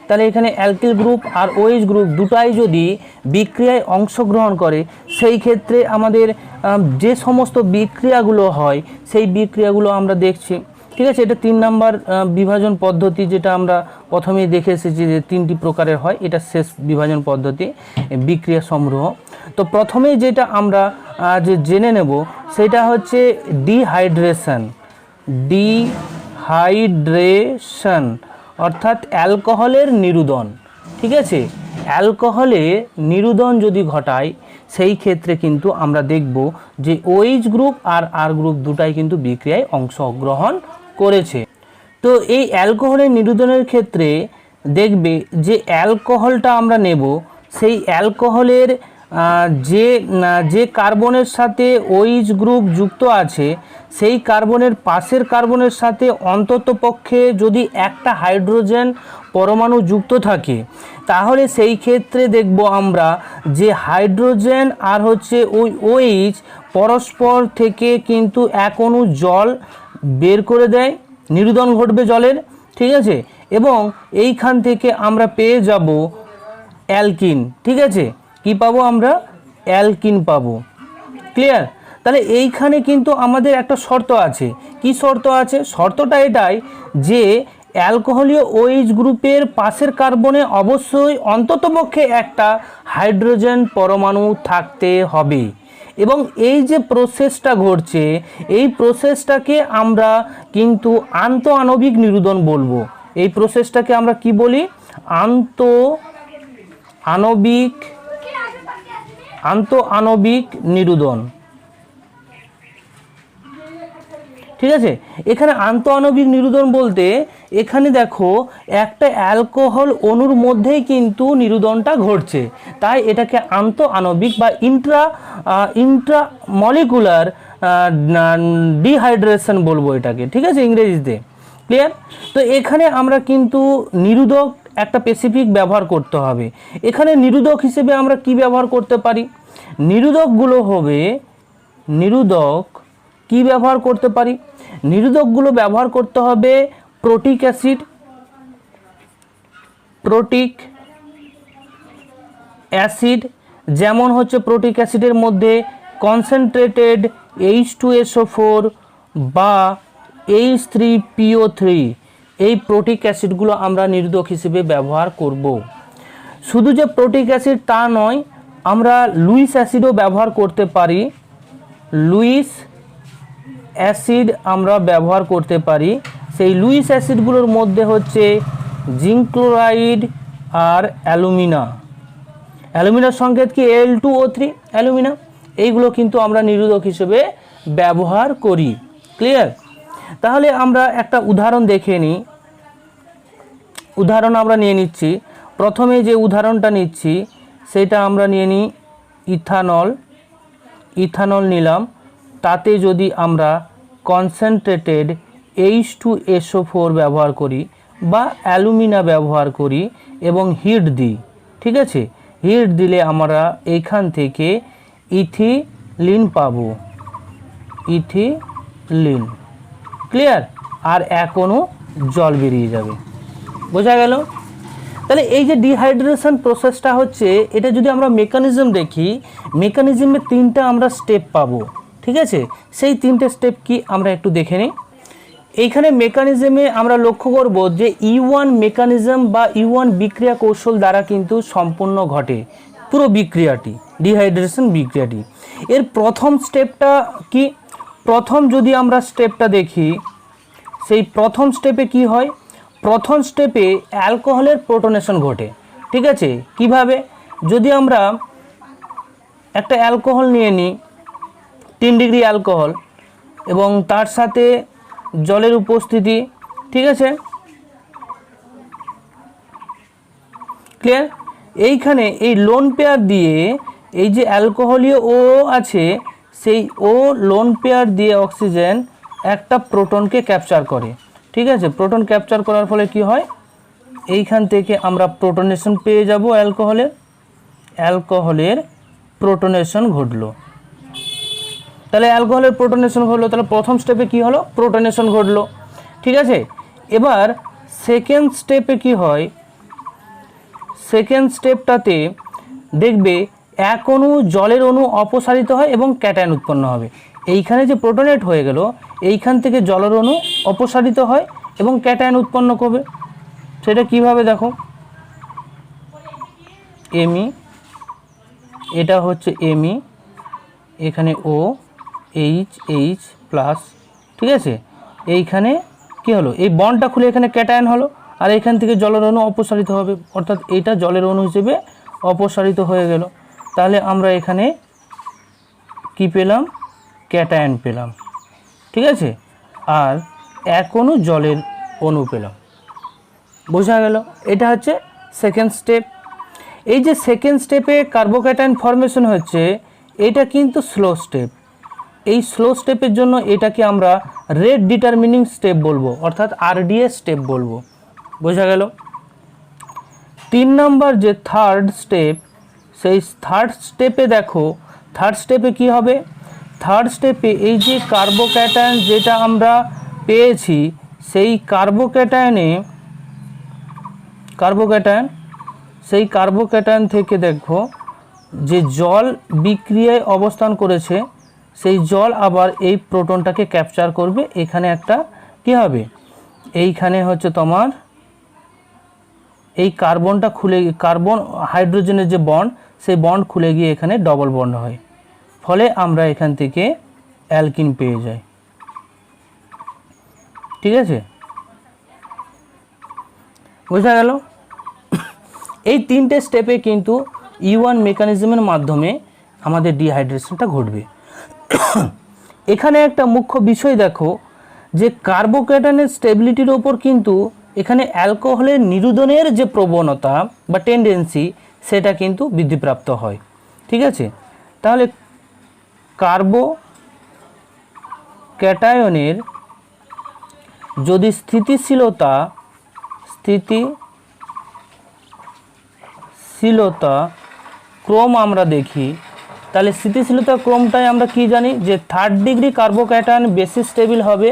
তাহলে এখানে অ্যালকিল গ্রুপ আর OH গ্রুপ দুটাই যদি বিক্রিয়ায় অংশগ্রহণ করে, সেই ক্ষেত্রে আমাদের যে সমস্ত বিক্রিয়াগুলো হয়, সেই বিক্রিয়াগুলো আমরা দেখছি, ঠিক আছে। এটা 3 নাম্বার বিভাজন পদ্ধতি, যেটা আমরা প্রথমেই দেখে এসেছি যে 3টি প্রকারের হয়, এটা শেষ বিভাজন পদ্ধতি বিক্রিয়া সমূহ। তো প্রথমেই যেটা আমরা যে জেনে নেব সেটা হচ্ছে ডিহাইড্রেশন। ডিহাইড্রেশন অর্থাৎ অ্যালকোহলের নিরুদন, ঠিক আছে। অ্যালকোহলে নিরুদন যদি ঘটায়, সেই ক্ষেত্রে কিন্তু আমরা দেখব যে OH গ্রুপ আর R গ্রুপ দুটাই কিন্তু বিক্রিয়ায় অংশগ্রহণ করেছে। তো এই অ্যালকোহলের নিরুদনের ক্ষেত্রে দেখবে যে অ্যালকোহলটা আমরা নেব, সেই অ্যালকোহলের যে কার্বনের সাথে OH গ্রুপ যুক্ত আছে, সেই কার্বনের পাশের কার্বনের সাথে অন্ততপক্ষে যদি একটা হাইড্রোজেন পরমাণু যুক্ত থাকে, তাহলে সেই ক্ষেত্রে দেখব আমরা যে হাইড্রোজেন আর হচ্ছে ওই OH পরস্পর থেকে কিন্তু এক অণু জল বের করে দেয়, নিরুদন ঘটবে জলের, ঠিক আছে। এবং এইখান থেকে আমরা পেয়ে যাব অ্যালকিন, ঠিক আছে। কি পাবো আমরা? অ্যালকিন পাবো, ক্লিয়ার। তাহলে এইখানে কিন্তু আমাদের একটা শর্ত আছে। কি শর্ত আছে? শর্তটা এটাই যে অ্যালকোহলীয় OH গ্রুপের পাশের কার্বনে অবশ্যই অন্ততপক্ষে একটা হাইড্রোজেন পরমাণু থাকতে হবে। এবং এই যে প্রসেসটা ঘটছে, এই প্রসেসটাকে আমরা কিন্তু আন্তঃআণবিক নিরুদন বলবো। এই প্রসেসটাকে আমরা কি বলি? আন্তঃআণবিক নিরুদন, ঠিক আছে। এখানে আন্তঃআণবিক নিরুদন বলতে এখানে দেখো একটা অ্যালকোহল অণুর মধ্যেই কিন্তু নিরুদনটা ঘটছে, তাই এটাকে আন্তঃআণবিক বা ইন্ট্রামলিকুলার ডিহাইড্রেশন বলবো এটাকে, ঠিক আছে, ইংরেজিতে, ক্লিয়ার। তো এখানে আমরা কিন্তু নিরোধক একটা স্পেসিফিক ব্যবহার করতে হবে। এখানে নিরোধক হিসেবে আমরা কি ব্যবহার করতে পারি? নিরোধকগুলো হবে, নিরোধক কি ব্যবহার করতে পারি? নিরোধকগুলো ব্যবহার করতে হবে প্রোটিক অ্যাসিড, প্রোটিক অ্যাসিড, যেমন হচ্ছে প্রোটিক অ্যাসিডের মধ্যে কনসেন্ট্রেটেড H2SO4 বা H3PO3, এই প্রোটিক অ্যাসিডগুলো আমরা নিরোধক হিসেবে ব্যবহার করব। শুধু যে প্রোটিক অ্যাসিড তা নয়, আমরা লুইস অ্যাসিডও ব্যবহার করতে পারি। লুইস অ্যাসিড আমরা ব্যবহার করতে পারি। সেই লুইস অ্যাসিডগুলোর মধ্যে হচ্ছে জিঙ্ক ক্লোরাইড আর অ্যালুমিনা। অ্যালুমিনার সংকেত কি? Al2O3, alumina. এইগুলো কিন্তু আমরা নিরোধক হিসেবে ব্যবহার করি, ক্লিয়ার। তাহলে আমরা একটা উদাহরণ দেখে নিই। উদাহরণ আমরা নিয়ে নিচ্ছি। প্রথমে যে উদাহরণটা নিচ্ছি সেটা আমরা নিয়ে নিই ইথানল। ইথানল নিলাম, তাতে যদি আমরা কনসেন্ট্রেটেড H2SO4 ব্যবহার করি বা অ্যালুমিনা ব্যবহার করি এবং হিট দিই, ঠিক আছে। হিট দিলে আমরা এইখান থেকে ইথিলিন পাবো। ইথিলিন। ক্লিয়ার? আর 1 অণু জল বেরিয়ে যাবে। বোঝা গেল? তাহলে এই যে ডিহাইড্রেশন প্রসেসটা হচ্ছে, এটা যদি আমরা মেকানিজম দেখি, মেকানিজমে 3টা আমরা স্টেপ পাবো। ঠিক আছে? সেই 3টে স্টেপ কি আমরা একটু দেখে নিই। এইখানে মেকানিজমে আমরা লক্ষ্য করব যে E1 মেকানিজম বা E1 বিক্রিয়া কৌশল দ্বারা কিন্তু সম্পূর্ণ ঘটে পুরো বিক্রিয়াটি, ডিহাইড্রেশন বিক্রিয়াটি। এর প্রথম স্টেপটা কি? প্রথম যদি আমরা স্টেপটা দেখি, সেই প্রথম স্টেপে কি হয়? প্রথম স্টেপে অ্যালকোহলের প্রোটনেশন ঘটে। ঠিক আছে? কিভাবে? যদি আমরা একটা অ্যালকোহল নিয়ে নিই, 3 ডিগ্রি অ্যালকোহল, এবং তার সাথে জলের উপস্থিতি। ঠিক আছে? ক্লিয়ার? এইখানে এই লোন পেয়ার দিয়ে, এই যে অ্যালকোহলীয় ও আছে, সেই ও লোন পেয়ার দিয়ে অক্সিজেন একটা প্রোটনকে ক্যাপচার করে। ঠিক আছে? প্রোটন ক্যাপচার করার ফলে কি হয়? এইখান থেকে আমরা প্রোটনেশন পেয়ে যাব। অ্যালকোহলের প্রোটনেশন ঘটলো। তাহলে অ্যালকোহলের প্রোটনেশন ঘটলো, তাহলে প্রথম স্টেপে কি হলো? প্রোটনেশন ঘটলো। ঠিক আছে? এবার সেকেন্ড স্টেপে কি হয়? সেকেন্ড স্টেপটাতে দেখবে 1 অণু জলের অণু অপসারিত হয় এবং ক্যাটায়ন উৎপন্ন হবে। এইখানে যে প্রোটনেট হয়ে গেল, এইখান থেকে জলের অণু অপসারিত হয় এবং ক্যাটায়ন উৎপন্ন করবে। সেটা কিভাবে দেখো, এমই, এটা হচ্ছে এমই, এখানে ও, এইচ প্লাস। ঠিক আছে? এইখানে কি হলো? এই বন্ডটা খুলে এখানে ক্যাটায়ন হলো, আর এইখান থেকে জলের অণু অপসারিত হবে, অর্থাৎ এইটা জলের অণু হিসেবে অপসারিত হয়ে গেল। তাহলে আমরা এখানে কি পেলাম? ক্যাটায়ন পেলাম। ঠিক আছে? আর 1 অণু জলের অণু পেলাম। বোঝা গেল? এটা হচ্ছে সেকেন্ড স্টেপ। এই যে সেকেন্ড স্টেপে কার্বোক্যাটায়ন ফর্মেশন হচ্ছে, এটা কিন্তু স্লো স্টেপ। এই স্লো স্টেপের জন্য এটাকে আমরা রেট ডিটারমিনিং স্টেপ বলবো, অর্থাৎ আরডিএস স্টেপ বলবো। বোঝা গেল? 3 নম্বর যে থার্ড স্টেপ, সেই থার্ড স্টেপে দেখো, থার্ড স্টেপে কি হবে? থার্ড স্টেপে এই যে কার্বোক্যাটায়ন যেটা আমরা পেয়েছি, সেই কার্বোক্যাটায়ন থেকে দেখো যে জল বিক্রিয়ায় অবস্থান করেছে, সেই জল আবার এই প্রোটনটাকে ক্যাপচার করবে। এখানে একটা কি হবে? এইখানে হচ্ছে তোমার এই কার্বনটা খুলে, কার্বন হাইড্রোজেনের যে বন্ড, সেই বন্ড খুলে গিয়ে এখানে ডবল বন্ড হয়, ফলে আমরা এখান থেকে অ্যালকিন পেয়ে যাই। ঠিক আছে? বোঝা গেল? এই 3টে স্টেপে কিন্তু E1 মেকানিজমের মাধ্যমে আমাদের ডিহাইড্রেশনটা ঘটবে। এখানে একটা মুখ্য বিষয় দেখো, যে কার্বোক্যাটায়নের স্টেবিলিটির ওপর কিন্তু এখানে অ্যালকোহলের নিরুদনের যে প্রবণতা বা টেন্ডেন্সি, সেটা কিন্তু বৃদ্ধিপ্রাপ্ত হয়। ঠিক আছে? তাহলে কার্বোক্যাটায়নের যদি স্থিতিশীলতা ক্রম আমরা দেখি, তাহলে স্থিতিশীলতা ক্রমটাই আমরা কি জানি? যে 3rd ডিগ্রি কার্বোক্যাটায়ন বেশি স্টেবল হবে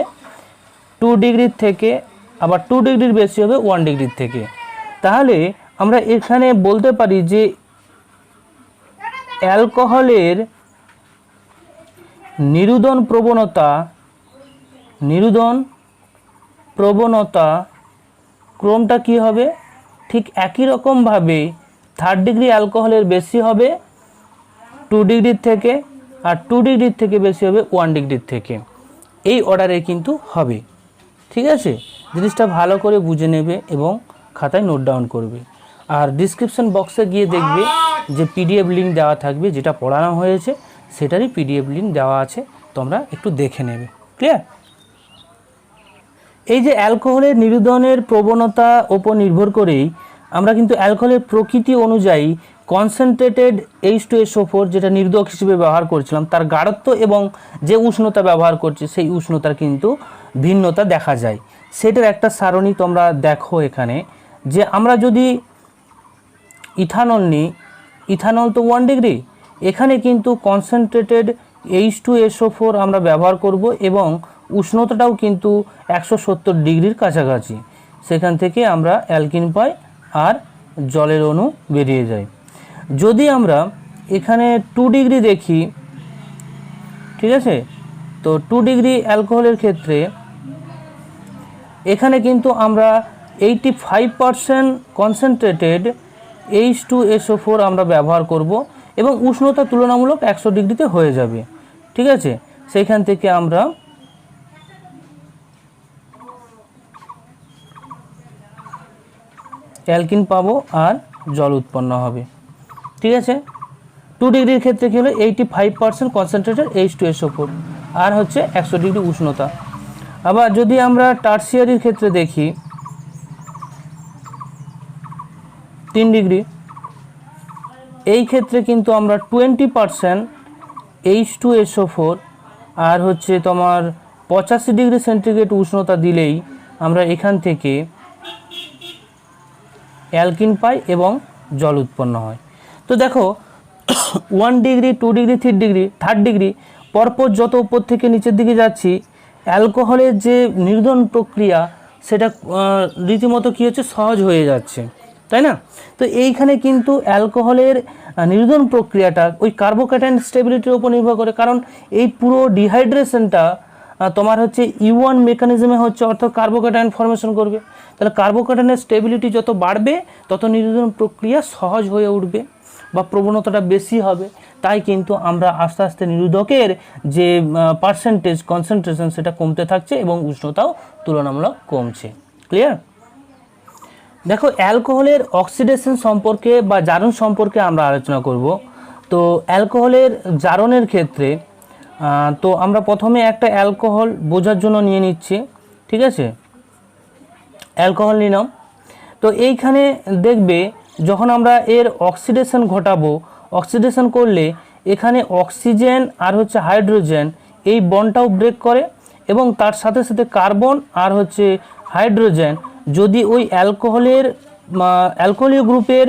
2 ডিগ্রির থেকে, আবার 2 ডিগ্রির বেশি হবে 1 ডিগ্রির থেকে। তাহলে আমরা এখানে বলতে পারি যে অ্যালকোহলের নিরুদন প্রবণতা ক্রমটা কি হবে? ঠিক একই রকমভাবে 3rd ডিগ্রি অ্যালকোহলের বেশি হবে 2 ডিগ্রির থেকে, আর 2 ডিগ্রির থেকে বেশি হবে 1 ডিগ্রির থেকে। এই অর্ডারে কিন্তু হবে। ঠিক আছে? জিনিসটা ভালো করে বুঝে নেবে এবং খাতায় নোট ডাউন করবে। আর ডিসক্রিপশন বক্সে গিয়ে দেখবে যে পিডিএফ লিঙ্ক দেওয়া থাকবে, যেটা পড়ানো হয়েছে সেটারই পিডিএফ লিঙ্ক দেওয়া আছে, তোমরা একটু দেখে নেবে। ক্লিয়ার? এই যে অ্যালকোহলের নিরুদনের প্রবণতা ওপর নির্ভর করেই আমরা কিন্তু অ্যালকোহলের প্রকৃতি অনুযায়ী কনসেন্ট্রেটেড H2SO4 যেটা নির্দক হিসেবে ব্যবহার করছিলাম, তার গাঢ়ত্ব এবং যে উষ্ণতা ব্যবহার করছি, সেই উষ্ণতার কিন্তু ভিন্নতা দেখা যায়। সেটার একটা সারণী তোমরা দেখো এখানে, যে আমরা যদি ইথানল নিই, ইথানল তো 1 ডিগ্রি, এখানে কিন্তু কনসেন্ট্রেটেড H2SO4 আমরা ব্যবহার করব এবং উষ্ণতাটাও কিন্তু 170 ডিগ্রির কাছাকাছি। সেখান থেকে আমরা অ্যালকিন পাই আর জলের অণু বেরিয়ে যায়। যদি আমরা এখানে 2 ডিগ্রি দেখি, ঠিক আছে, তো 2 ডিগ্রি অ্যালকোহলের ক্ষেত্রে এখানে কিন্তু আমরা 85% কনসেন্ট্রেটেড H2SO4 আমরা ব্যবহার করব এবং উষ্ণতা তুলনামূলক 100 ডিগ্রিতে হয়ে যাবে। ঠিক আছে, সেইখান থেকে আমরা অ্যালকিন পাবো আর জল উৎপন্ন হবে। ঠিক আছে, 2 ডিগ্রির ক্ষেত্রে কী হলো 85% কনসেন্ট্রেটেড H2SO4 আর হচ্ছে 100 ডিগ্রি উষ্ণতা। আবার যদি আমরা টারসিয়ারির ক্ষেত্রে দেখি 3 ডিগ্রি, এই ক্ষেত্রে কিন্তু আমরা 20% H2SO4 আর হচ্ছে তোমার 85 ডিগ্রি সেন্টিগ্রেড উষ্ণতা দিলেই আমরা এখান থেকে অ্যালকিন পাই এবং জল উৎপন্ন হয়। তো দেখো 1 degree, 2 degree, 3 degree, 3rd degree পরপর যত উপর থেকে নিচের দিকে যাচ্ছি, অ্যালকোহলের যে নির্দন প্রক্রিয়া সেটা রীতিমতো কী হচ্ছে, সহজ হয়ে যাচ্ছে, তাই না? তো এইখানে কিন্তু অ্যালকোহলের নির্দন প্রক্রিয়াটা ওই কার্বোক্যাটায়ন স্টেবিলিটির উপর নির্ভর করে, কারণ এই পুরো ডিহাইড্রেশনটা তোমার হচ্ছে E1 মেকানিজমে হচ্ছে, অর্থাৎ কার্বোক্যাটায়ন ফর্মেশন করবে। তাহলে কার্বোক্যাটায়নের স্টেবিলিটি যত বাড়বে তত নির্দন প্রক্রিয়া সহজ হয়ে উঠবে বা প্রবণতাটা বেশি হবে। তাই কিন্তু আমরা আস্তে আস্তে নিরোধকের যে পার্সেন্টেজ কনসেন্ট্রেশন সেটা কমতে থাকছে এবং উষ্ণতাও তুলনামূলক কমছে। ক্লিয়ার? দেখো, অ্যালকোহলের অক্সিডেশন সম্পর্কে বা জারণ সম্পর্কে আমরা আলোচনা করব। তো অ্যালকোহলের জারণের ক্ষেত্রে তো আমরা প্রথমে একটা অ্যালকোহল বোঝার জন্য নিয়ে নিচ্ছি। ঠিক আছে, অ্যালকোহল নিলাম। তো এইখানে দেখবে যখন আমরা এর অক্সিডেশন ঘটাবো, অক্সিডেশন করলে এখানে অক্সিজেন আর হচ্ছে হাইড্রোজেন এই বন্ডটাও ব্রেক করে এবং তার সাথে সাথে কার্বন আর হচ্ছে হাইড্রোজেন যদি ওই অ্যালকোহলীয় গ্রুপের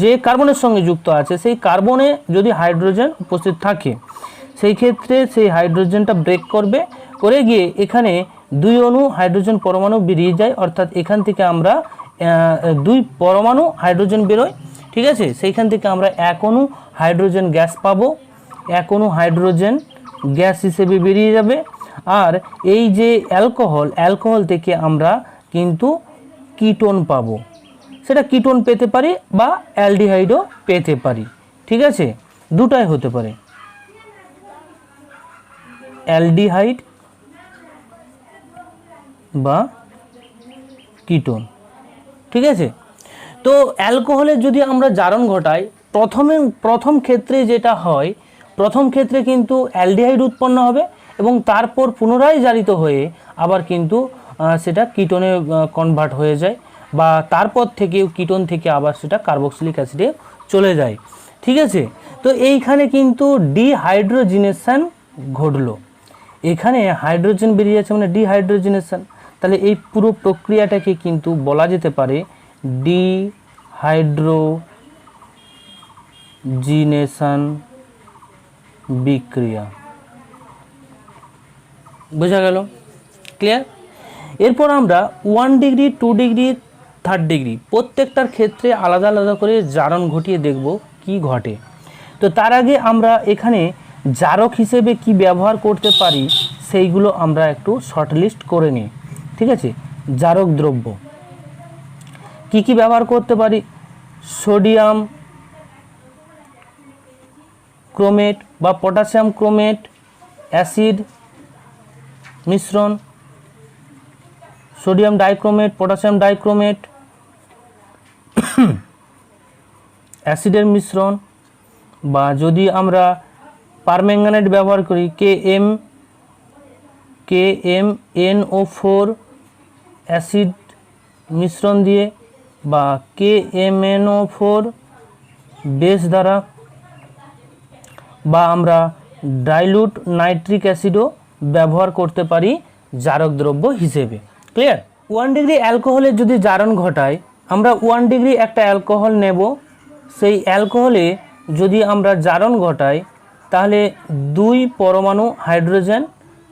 যে কার্বনের সঙ্গে যুক্ত আছে সেই কার্বনে যদি হাইড্রোজেন উপস্থিত থাকে, সেই ক্ষেত্রে সেই হাইড্রোজেনটা ব্রেক করবে, করে গিয়ে এখানে 2 অণু হাইড্রোজেন পরমাণু বেরিয়ে যায়, অর্থাৎ এখান থেকে আমরা 2 পরমাণু হাইড্রোজেন বেরোয়। ঠিক আছে, সেইখান থেকে আমরা 1 অণু হাইড্রোজেন গ্যাস পাবো, 1 অণু হাইড্রোজেন গ্যাস হিসেবে বেরিয়ে যাবে। আর এই যে অ্যালকোহল থেকে আমরা কিন্তু কিটোন পাবো, সেটা কিটোন পেতে পারি বা অ্যালডিহাইডও পেতে পারি। ঠিক আছে, দুটাই হতে পারে, অ্যালডিহাইড বা কিটোন। ঠিক আছে, তো অ্যালকোহলের যদি আমরা জারণ ঘটাই, প্রথম ক্ষেত্রে যেটা হয়, প্রথম ক্ষেত্রে কিন্তু অ্যালডিহাইড উৎপন্ন হবে এবং তারপর পুনরায় জারিত হয়ে আবার কিন্তু সেটা কিটোনে কনভার্ট হয়ে যায় বা তারপর থেকে কিটোন থেকে আবার সেটা কার্বক্সিলিক অ্যাসিডে চলে যায়। ঠিক আছে, তো এইখানে কিন্তু ডিহাইড্রোজিনেশন ঘটলো, এখানে হাইড্রোজেন বেরিয়ে যাচ্ছে মানে ডিহাইড্রোজিনেশন। তাহলে এই পুরো প্রক্রিয়াটাকে কিন্তু বলা যেতে পারে ডিহাইড্রোজিনেশন বিক্রিয়া। বোঝা গেল? ক্লিয়ার? এরপর আমরা 1 ডিগ্রি, 2 ডিগ্রি, 3rd ডিগ্রি প্রত্যেকটার ক্ষেত্রে আলাদা আলাদা করে জারণ ঘটিয়ে দেখব কি ঘটে। তো তার আগে আমরা এখানে জারক হিসেবে কি ব্যবহার করতে পারি সেইগুলো আমরা একটু শর্টলিস্ট করে নিই। ঠিক আছে, জারক দ্রব্য কি কি ব্যবহার করতে পারি? সোডিয়াম ক্রোমেট বা পটাশিয়াম ক্রোমেট অ্যাসিড মিশ্রণ, সোডিয়াম ডাইক্রোমেট, পটাশিয়াম ডাইক্রোমেট অ্যাসিডের মিশ্রণ, বা যদি আমরা পারম্যাঙ্গানেট ব্যবহার করি KMNO4 অ্যাসিড মিশ্রণ দিয়ে বা KMNO4 বেস দ্বারা, বা আমরা ডাইলুট নাইট্রিক অ্যাসিডও ব্যবহার করতে পারি জারক দ্রব্য হিসেবে। ক্লিয়ার? 1 ডিগ্রি অ্যালকোহলের যদি জারণ ঘটায়, আমরা 1 ডিগ্রি একটা অ্যালকোহল নেব, সেই অ্যালকোহলে যদি আমরা জারণ ঘটাই তাহলে 2 পরমাণু হাইড্রোজেন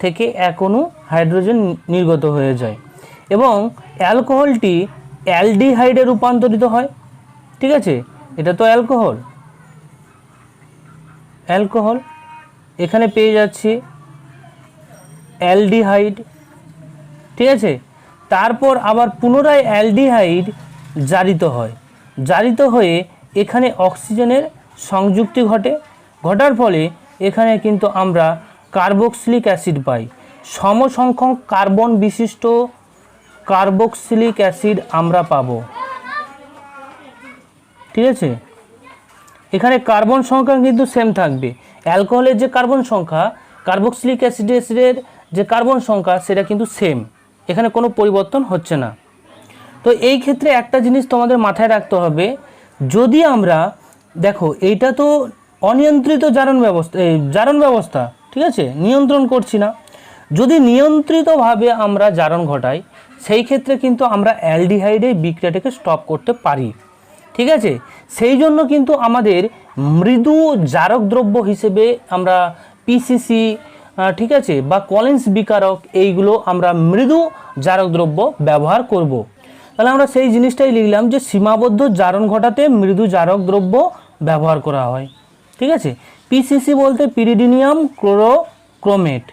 থেকে 1 অণু হাইড্রোজেন নির্গত হয়ে যায় এবং অ্যালকোহলটি অ্যালডিহাইডে রূপান্তরিত হয়। ঠিক আছে, এটা তো অ্যালকোহল এখানে পেয়ে যাচ্ছি অ্যালডিহাইড। ঠিক আছে, তারপর আবার পুনরায় অ্যালডিহাইড জারিত হয়ে এখানে অক্সিজেনের সংযুক্তি ঘটার ফলে এখানে কিন্তু আমরা কার্বক্সিলিক অ্যাসিড পাই। সমসংখ্যক কার্বন বিশিষ্ট কার্বক্সিলিক অ্যাসিড আমরা পাবো। ঠিক আছে, এখানে কার্বন সংখ্যা কিন্তু সেম থাকবে। অ্যালকোহলের যে কার্বন সংখ্যা, কার্বক্সিলিক অ্যাসিডের যে কার্বন সংখ্যা সেটা কিন্তু সেম, এখানে কোনো পরিবর্তন হচ্ছে না। তো এই ক্ষেত্রে একটা জিনিস তোমাদের মাথায় রাখতে হবে, যদি আমরা দেখো এইটা তো অনিয়ন্ত্রিত জারণ ব্যবস্থা, ঠিক আছে, নিয়ন্ত্রণ করছি না। যদি নিয়ন্ত্রিতভাবে আমরা জারণ ঘটাই সেই ক্ষেত্রে কিন্তু আমরা অ্যালডিহাইডের বিক্রিয়াটাকে স্টপ করতে পারি। ঠিক আছে, সেই জন্য কিন্তু আমাদের মৃদু জারক দ্রব্য হিসেবে আমরা পিসিসি, ঠিক আছে, বা কলিন্স বিকারক, এইগুলো আমরা মৃদু জারক দ্রব্য ব্যবহার করব। তাহলে আমরা সেই জিনিসটাই লিখলাম যে সীমাবদ্ধ জারণ ঘটাতে মৃদু জারক দ্রব্য ব্যবহার করা হয়। ঠিক আছে, পিসিসি বলতে পিরিডিনিয়াম ক্লোরোক্রোমেট,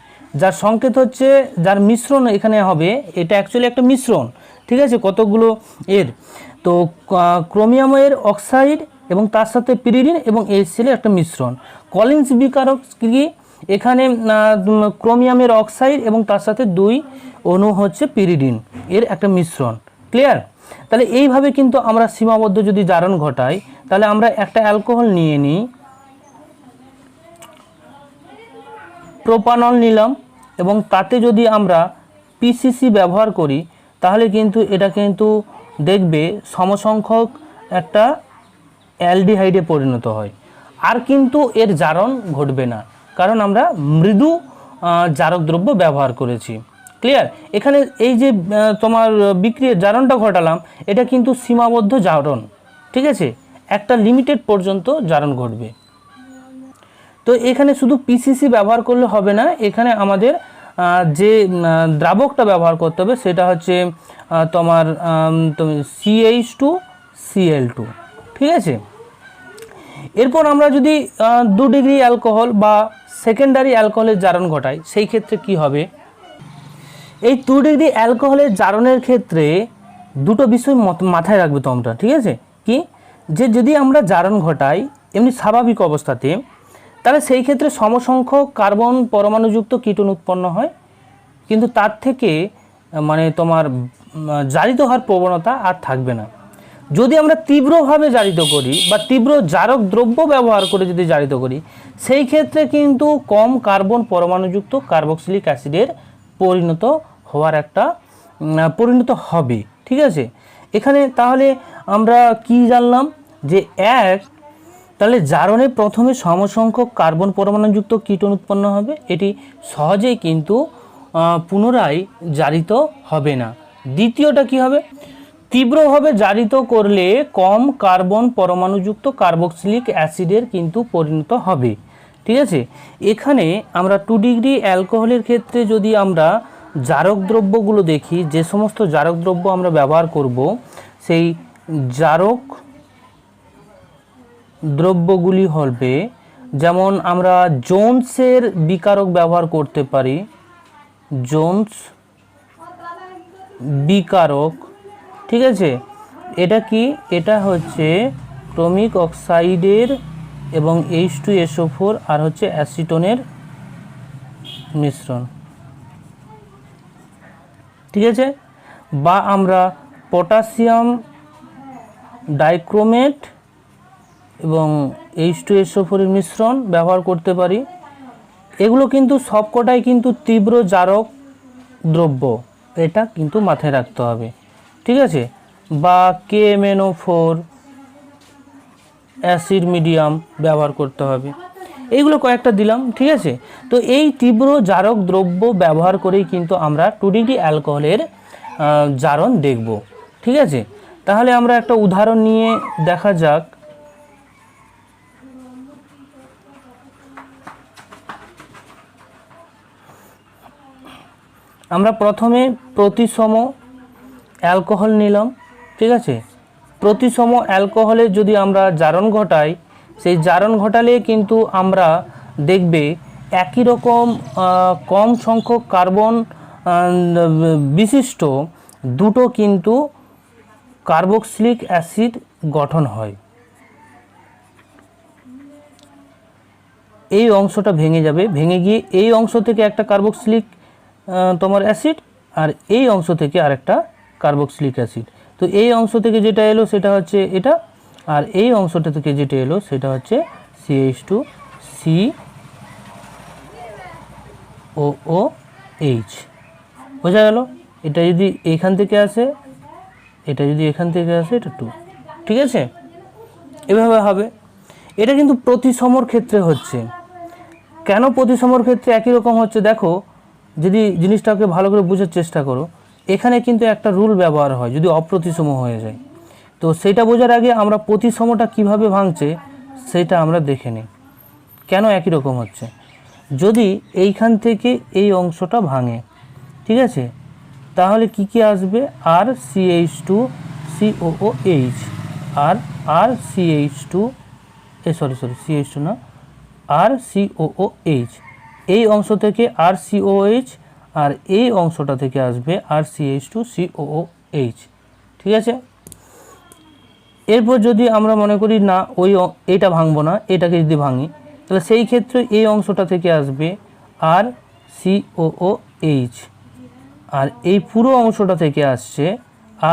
যার সংকেত হচ্ছে, যার মিশ্রণ এখানে হবে, এটা অ্যাকচুয়ালি একটা মিশ্রণ। ঠিক আছে, কতগুলো এর, তো ক্রোমিয়ামের অক্সাইড এবং তার সাথে পিরিডিন এবং HCl একটা মিশ্রণ। কলিন্স বিকারক কি, এখানে ক্রোমিয়ামের অক্সাইড এবং তার সাথে 2 অণু হচ্ছে পিরিডিন, এর একটা মিশ্রণ। ক্লিয়ার? তাহলে এইভাবে কিন্তু আমরা সীমাবদ্ধ যদি জারণ ঘটাই, তাহলে আমরা একটা অ্যালকোহল নিয়ে নিই, প্রোপানল নিলাম, এবং তাতে যদি আমরা পিসিসি ব্যবহার করি তাহলে কিন্তু এটা কিন্তু দেখবে সমসংখ্যক একটা অ্যালডিহাইডে পরিণত হয়, আর কিন্তু এর জারণ ঘটবে না, কারণ আমরা মৃদু জারক দ্রব্য ব্যবহার করেছি। ক্লিয়ার? এখানে এই যে তোমার বিক্রিয়ার জারণটা ঘটালাম, এটা কিন্তু সীমাবদ্ধ জারণ। ঠিক আছে, একটা লিমিটেড পর্যন্ত জারণ ঘটবে। তো এখানে শুধু পিসিসি ব্যবহার করলে হবে না, এখানে আমাদের যে দ্রাবকটা ব্যবহার করতে হবে সেটা হচ্ছে তোমার CH2Cl2। ঠিক আছে, এরপর আমরা যদি 2 ডিগ্রি অ্যালকোহল বা সেকেন্ডারি অ্যালকোহলের জারণ ঘটাই সেই ক্ষেত্রে কি হবে? এই 2 ডিগ্রি অ্যালকোহলের জারণের ক্ষেত্রে দুটো বিষয় মাথায় রাখবে তোমরা। ঠিক আছে, কি, যে যদি আমরা জারণ ঘটাই এমনি স্বাভাবিক অবস্থাতে, তাহলে সেই ক্ষেত্রে সমসংখ্যক কার্বন পরমাণুযুক্ত কীটন উৎপন্ন হয়, কিন্তু তার থেকে মানে তোমার জারিত হওয়ার প্রবণতা আর থাকবে না। যদি আমরা তীব্রভাবে জারিত করি বা তীব্র জারক দ্রব্য ব্যবহার করে যদি জারিত করি, সেই ক্ষেত্রে কিন্তু কম কার্বন পরমাণুযুক্ত কার্বক্সিলিক অ্যাসিডের পরিণত হবে। ঠিক আছে, এখানে তাহলে আমরা কি জানলাম, যে তাহলে জারণে প্রথমে সমসংখ্যক কার্বন পরমাণুযুক্ত কীটন উৎপন্ন হবে, এটি সহজেই কিন্তু পুনরায় জারিত হবে না। দ্বিতীয়টা কি হবে? তীব্রভাবে জারিত করলে কম কার্বন পরমাণুযুক্ত কার্বক্সিলিক অ্যাসিডের কিন্তু পরিণত হবে। ঠিক আছে, এখানে আমরা 2 ডিগ্রি অ্যালকোহলের ক্ষেত্রে যদি আমরা জারক দ্রব্যগুলো দেখি, যে সমস্ত জারক দ্রব্য আমরা ব্যবহার করব, সেই জারক দ্রব্যগুলি হবে, যেমন আমরা জোনসের বিকারক ব্যবহার করতে পারি, জোনস বিকারক। ঠিক আছে, এটা কি, এটা হচ্ছে ক্রোমিক অক্সাইডের এবং H2SO4 আর হচ্ছে অ্যাসিটোনের মিশ্রণ। ঠিক আছে, বা আমরা পটাশিয়াম ডাইক্রোমেট এবং H2SO4 এর মিশ্রণ ব্যবহার করতে পারি। এগুলো কিন্তু সবকটাই কিন্তু তীব্র জারক দ্রব্য, এটা কিন্তু মাথায় রাখতে হবে। ঠিক আছে, বা KMnO4 অ্যাসিড মিডিয়াম ব্যবহার করতে হবে। এইগুলো কয়েকটা দিলাম। ঠিক আছে, তো এই তীব্র জারক দ্রব্য ব্যবহার করেই কিন্তু আমরা 2 ডিগ্রি অ্যালকোহলের জারণ দেখব। ঠিক আছে, তাহলে আমরা একটা উদাহরণ নিয়ে দেখা যাক। আমরা প্রথমে প্রতিসম অ্যালকোহল নিলাম, ঠিক আছে। প্রতিসম অ্যালকোহলে যদি আমরা জারণ ঘটাই, সেই জারণ ঘটালে কিন্তু আমরা দেখবে একই রকম কম সংখ্যক কার্বন বিশিষ্ট দুটো কিন্তু কার্বক্সিলিক অ্যাসিড গঠন হয়। এই অংশটা ভেঙে যাবে, ভেঙে গিয়ে এই অংশ থেকে একটা কার্বক্সিলিক তোমার অ্যাসিড, আর এই অংশ থেকে আরেকটা কার্বক্সিলিক অ্যাসিড। তো এই অংশ থেকে যেটা এলো সেটা হচ্ছে এটা, আর এই অংশটা থেকে যেটা এলো সেটা হচ্ছে CH2COOH। বোঝা গেল? এটা যদি এখান থেকে আসে, এটা যদি এখান থেকে আসে, এটা 2, ঠিক আছে। এভাবে হবে। এটা কিন্তু প্রতিসমর ক্ষেত্রে হচ্ছে। কেন প্রতিসমর ক্ষেত্রে একই রকম হচ্ছে দেখো, যদি জিনিসটাকে ভালো করে বোঝার চেষ্টা করো, এখানে কিন্তু একটা রুল ব্যবহার হয় যদি অপ্রতিসম হয়ে যায়। তো সেটা বোঝার আগে আমরা প্রতিসমটা কিভাবে ভাঙছে সেটা আমরা দেখে নিই, কেন একই রকম হচ্ছে। যদি এইখান থেকে এই অংশটা ভাঙে, ঠিক আছে, তাহলে কি কি আসবে? আর CH2COOH, আর CH2 CH2 না, RCOOH। এই অংশ থেকে RCOH, আর এই অংশটা থেকে আসবে RCH2COOH, ঠিক আছে। এরপর যদি আমরা মনে করি না এইটা ভাঙবো না, এটাকে যদি ভাঙি, তাহলে সেই ক্ষেত্রে এই অংশটা থেকে আসবে RCOOH, আর এই পুরো অংশটা থেকে আসছে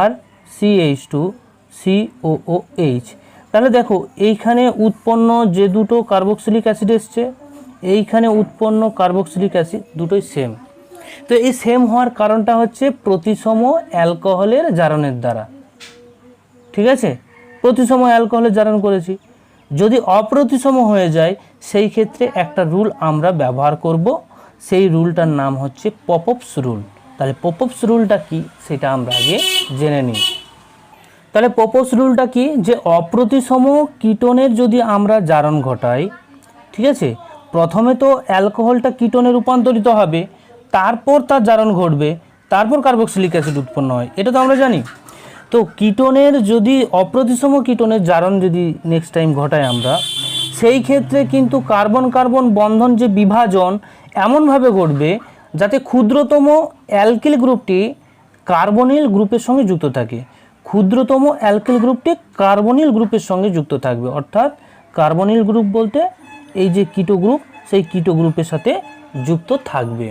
RCH2COOH। তাহলে দেখো এইখানে উৎপন্ন যে দুটো কার্বক্সিলিক অ্যাসিড এসছে, এইখানে উৎপন্ন কার্বক্সিলিক অ্যাসিড দুটোই সেম। তো এই সেম হওয়ার কারণটা হচ্ছে প্রতিসম অ্যালকোহলের জারণের দ্বারা, ঠিক আছে। প্রতিসম অ্যালকোহলের জারণ করেছি। যদি অপ্রতিসম হয়ে যায় সেই ক্ষেত্রে একটা রুল আমরা ব্যবহার করব, সেই রুলটার নাম হচ্ছে পপপস রুল। তাহলে পপপস রুলটা কি সেটা আমরা আগে জেনে নিই। তাহলে পপপস রুলটা কি, যে অপ্রতিসম কিটোনের যদি আমরা জারণ ঘটাই, ঠিক আছে, প্রথমে তো অ্যালকোহলটা কিটোনে রূপান্তরিত হবে, তারপর তার জারণ ঘটবে, তারপর কার্বক্সিলিক অ্যাসিড উৎপন্ন হয়, এটা তো আমরা জানি। তো কিটোনের যদি অপ্রতিসম কিটোনের জারণ যদি নেক্সট টাইম ঘটাই আমরা, সেই ক্ষেত্রে কিন্তু কার্বন কার্বন বন্ধন যে বিভাজন এমনভাবে ঘটবে যাতে ক্ষুদ্রতম অ্যালকিল গ্রুপটি কার্বনিল গ্রুপের সঙ্গে যুক্ত থাকে। ক্ষুদ্রতম অ্যালকিল গ্রুপটি কার্বনিল গ্রুপের সঙ্গে যুক্ত থাকবে, অর্থাৎ কার্বনিল গ্রুপ বলতে এই যে কিটো গ্রুপ, সেই কিটো গ্রুপের সাথে যুক্ত থাকবে,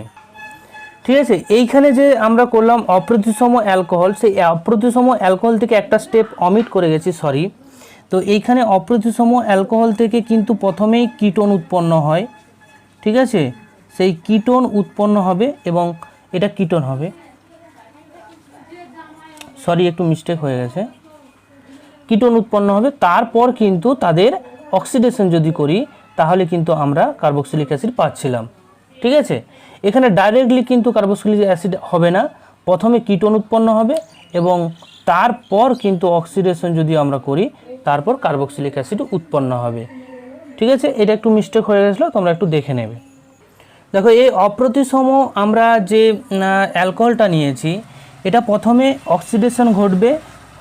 ঠিক আছে। এইখানে যে আমরা করলাম অপ্রতিসম অ্যালকোহল, সেই অপ্রতিসম অ্যালকোহল থেকে একটা স্টেপ অমিট করে গেছি, সরি। তো এইখানে অপ্রতিসম অ্যালকোহল থেকে কিন্তু প্রথমেই কিটোন উৎপন্ন হয়, ঠিক আছে। সেই কিটোন উৎপন্ন হবে এবং এটা কিটোন হবে, সরি একটু মিস্টেক হয়ে গেছে, কিটোন উৎপন্ন হবে। তারপর কিন্তু তাদের অক্সিডেশন যদি করি তাহলে কিন্তু আমরা কার্বক্সিলিক অ্যাসিড পাচ্ছিলাম, ঠিক আছে। এখানে ডাইরেক্টলি কিন্তু কার্বক্সিলিক অ্যাসিড হবে না, প্রথমে কিটোন উৎপন্ন হবে এবং তারপর কিন্তু অক্সিডেশন যদি আমরা করি তারপর কার্বক্সিলিক অ্যাসিড উৎপন্ন হবে, ঠিক আছে। এটা একটু মিস্টেক হয়ে গেছিলো, তোমরা একটু দেখে নেবে। দেখো এই অপ্রতিসম আমরা যে অ্যালকোহলটা নিয়েছি, এটা প্রথমে অক্সিডেশন ঘটবে,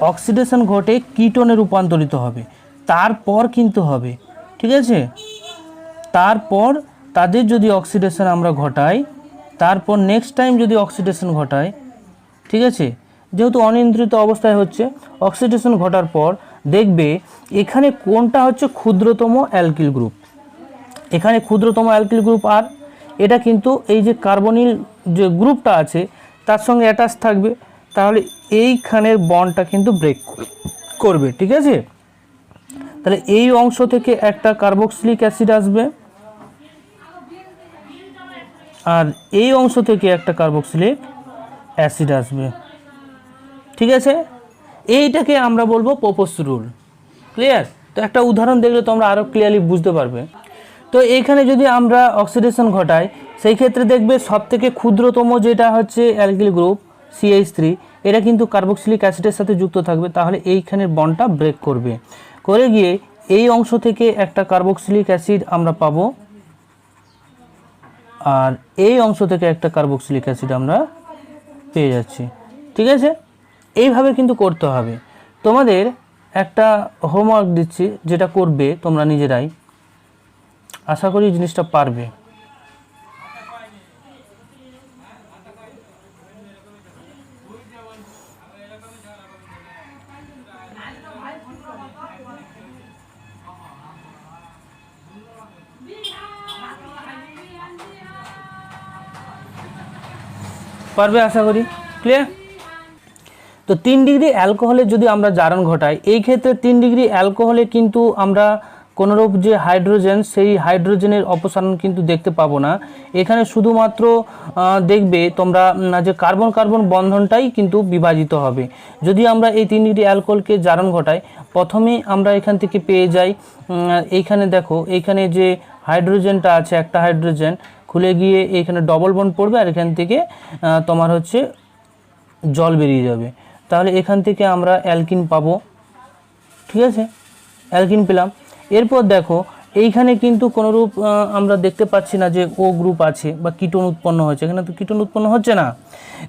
অক্সিডেশন ঘটে কিটোনে রূপান্তরিত হবে, তারপর কিন্তু হবে, ঠিক আছে। তারপর তাদের যদি অক্সিডেশন আমরা ঘটাই, তারপর নেক্সট টাইম যদি অক্সিডেশন ঘটাই, ঠিক আছে, যেহেতু অনিয়ন্ত্রিত অবস্থায় হচ্ছে, অক্সিডেশন ঘটার পর দেখবে এখানে কোনটা হচ্ছে ক্ষুদ্রতম অ্যালকিল গ্রুপ, এখানে ক্ষুদ্রতম অ্যালকিল গ্রুপ, আর এটা কিন্তু এই যে কার্বনিল যে গ্রুপটা আছে তার সঙ্গে অ্যাটাচ থাকবে, তাহলে এইখানের বন্ডটা কিন্তু ব্রেক করবে, ঠিক আছে। তাহলে এই অংশ থেকে একটা কার্বক্সিলিক অ্যাসিড আসবে, আর এই অংশ থেকে একটা কার্বক্সিলিক অ্যাসিড আসবে, ঠিক আছে। এইটাকে আমরা বলবো পপপস রুল, ক্লিয়ার? তো একটা উদাহরণ দেখলে তোমরা আরও ক্লিয়ারলি বুঝতে পারবে। তো এইখানে যদি আমরা অক্সিডেশন ঘটাই, সেই ক্ষেত্রে দেখবে সবথেকে ক্ষুদ্রতম যেটা হচ্ছে অ্যালকিল গ্রুপ CH3, এটা কিন্তু কার্বক্সিলিক অ্যাসিডের সাথে যুক্ত থাকবে, তাহলে এইখানের বন্ডটা ব্রেক করবে, করে গিয়ে এই অংশ থেকে একটা কার্বক্সিলিক অ্যাসিড আমরা পাবো, আর এই অংশ থেকে একটা কার্বক্সিলিক অ্যাসিড আমরা পেয়ে যাচ্ছি। ঠিক আছে, এইভাবে কিন্তু করতে হবে। তোমাদের একটা হোমওয়ার্ক দিচ্ছি, যেটা করবে তোমরা নিজেরাই, আশা করি জিনিসটা পারবে। পারবে আশা করি। ক্লিয়ার? তো 3 ডিগ্রি অ্যালকোহলের যদি আমরা জারণ ঘটাই, এই ক্ষেত্রে 3 ডিগ্রি অ্যালকোহলে কিন্তু আমরা কোনোরূপ যে হাইড্রোজেন, সেই হাইড্রোজেনের অপসারণ কিন্তু দেখতে পাবো না। এখানে শুধুমাত্র দেখবে তোমরা যে কার্বন কার্বন বন্ধনটাই কিন্তু বিভাজিত হবে। যদি আমরা এই 3 ডিগ্রি অ্যালকোহলকে জারণ ঘটাই, প্রথমেই আমরা এখান থেকে পেয়ে যাই, এইখানে দেখো, এইখানে যে হাইড্রোজেনটা আছে, একটা হাইড্রোজেন খুলে গিয়ে এইখানে ডবল বন্ড পড়বে, আর এখান থেকে তোমার হচ্ছে জল বেরিয়ে যাবে। তাহলে এখান থেকে আমরা অ্যালকিন পাবো। ঠিক আছে, অ্যালকিন পেলাম। এরপর দেখো, এইখানে কিন্তু কোনোরূপ আমরা দেখতে পাচ্ছি না যে ও গ্রুপ আছে বা কিটোন উৎপন্ন হচ্ছে। এখানে তো কিটোন উৎপন্ন হচ্ছে না।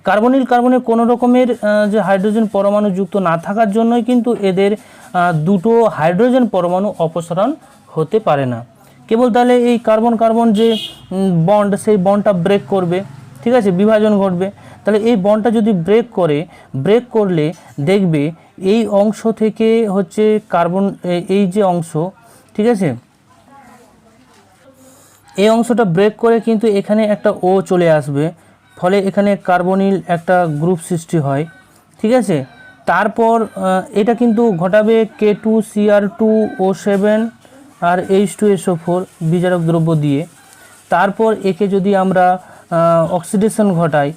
কার্বনিল কার্বনে কোনো রকমের যে হাইড্রোজেন পরমাণু যুক্ত না থাকার জন্যই কিন্তু এদের দুটো হাইড্রোজেন পরমাণু অপসারণ হতে পারে না। কেবল তাহলে এই কার্বন কার্বন যে বন্ড, সেই বন্ডটা ব্রেক করবে। ঠিক আছে, বিভাজন ঘটবে। তাহলে এই বন্ডটা যদি ব্রেক করলে দেখবে এই অংশ থেকে হচ্ছে কার্বন, এই যে অংশ, ঠিক আছে, এই অংশটা ব্রেক করে কিন্তু এখানে একটা ও চলে আসবে, ফলে এখানে কার্বনিল একটা গ্রুপ সৃষ্টি হয়। ঠিক আছে, তারপর এটা কিন্তু ঘটাবে K2Cr2O7 আর H2SO4 বিজারক দ্রব্য দিয়ে। তারপর একে যদি আমরা অক্সিডেশন ঘটাই,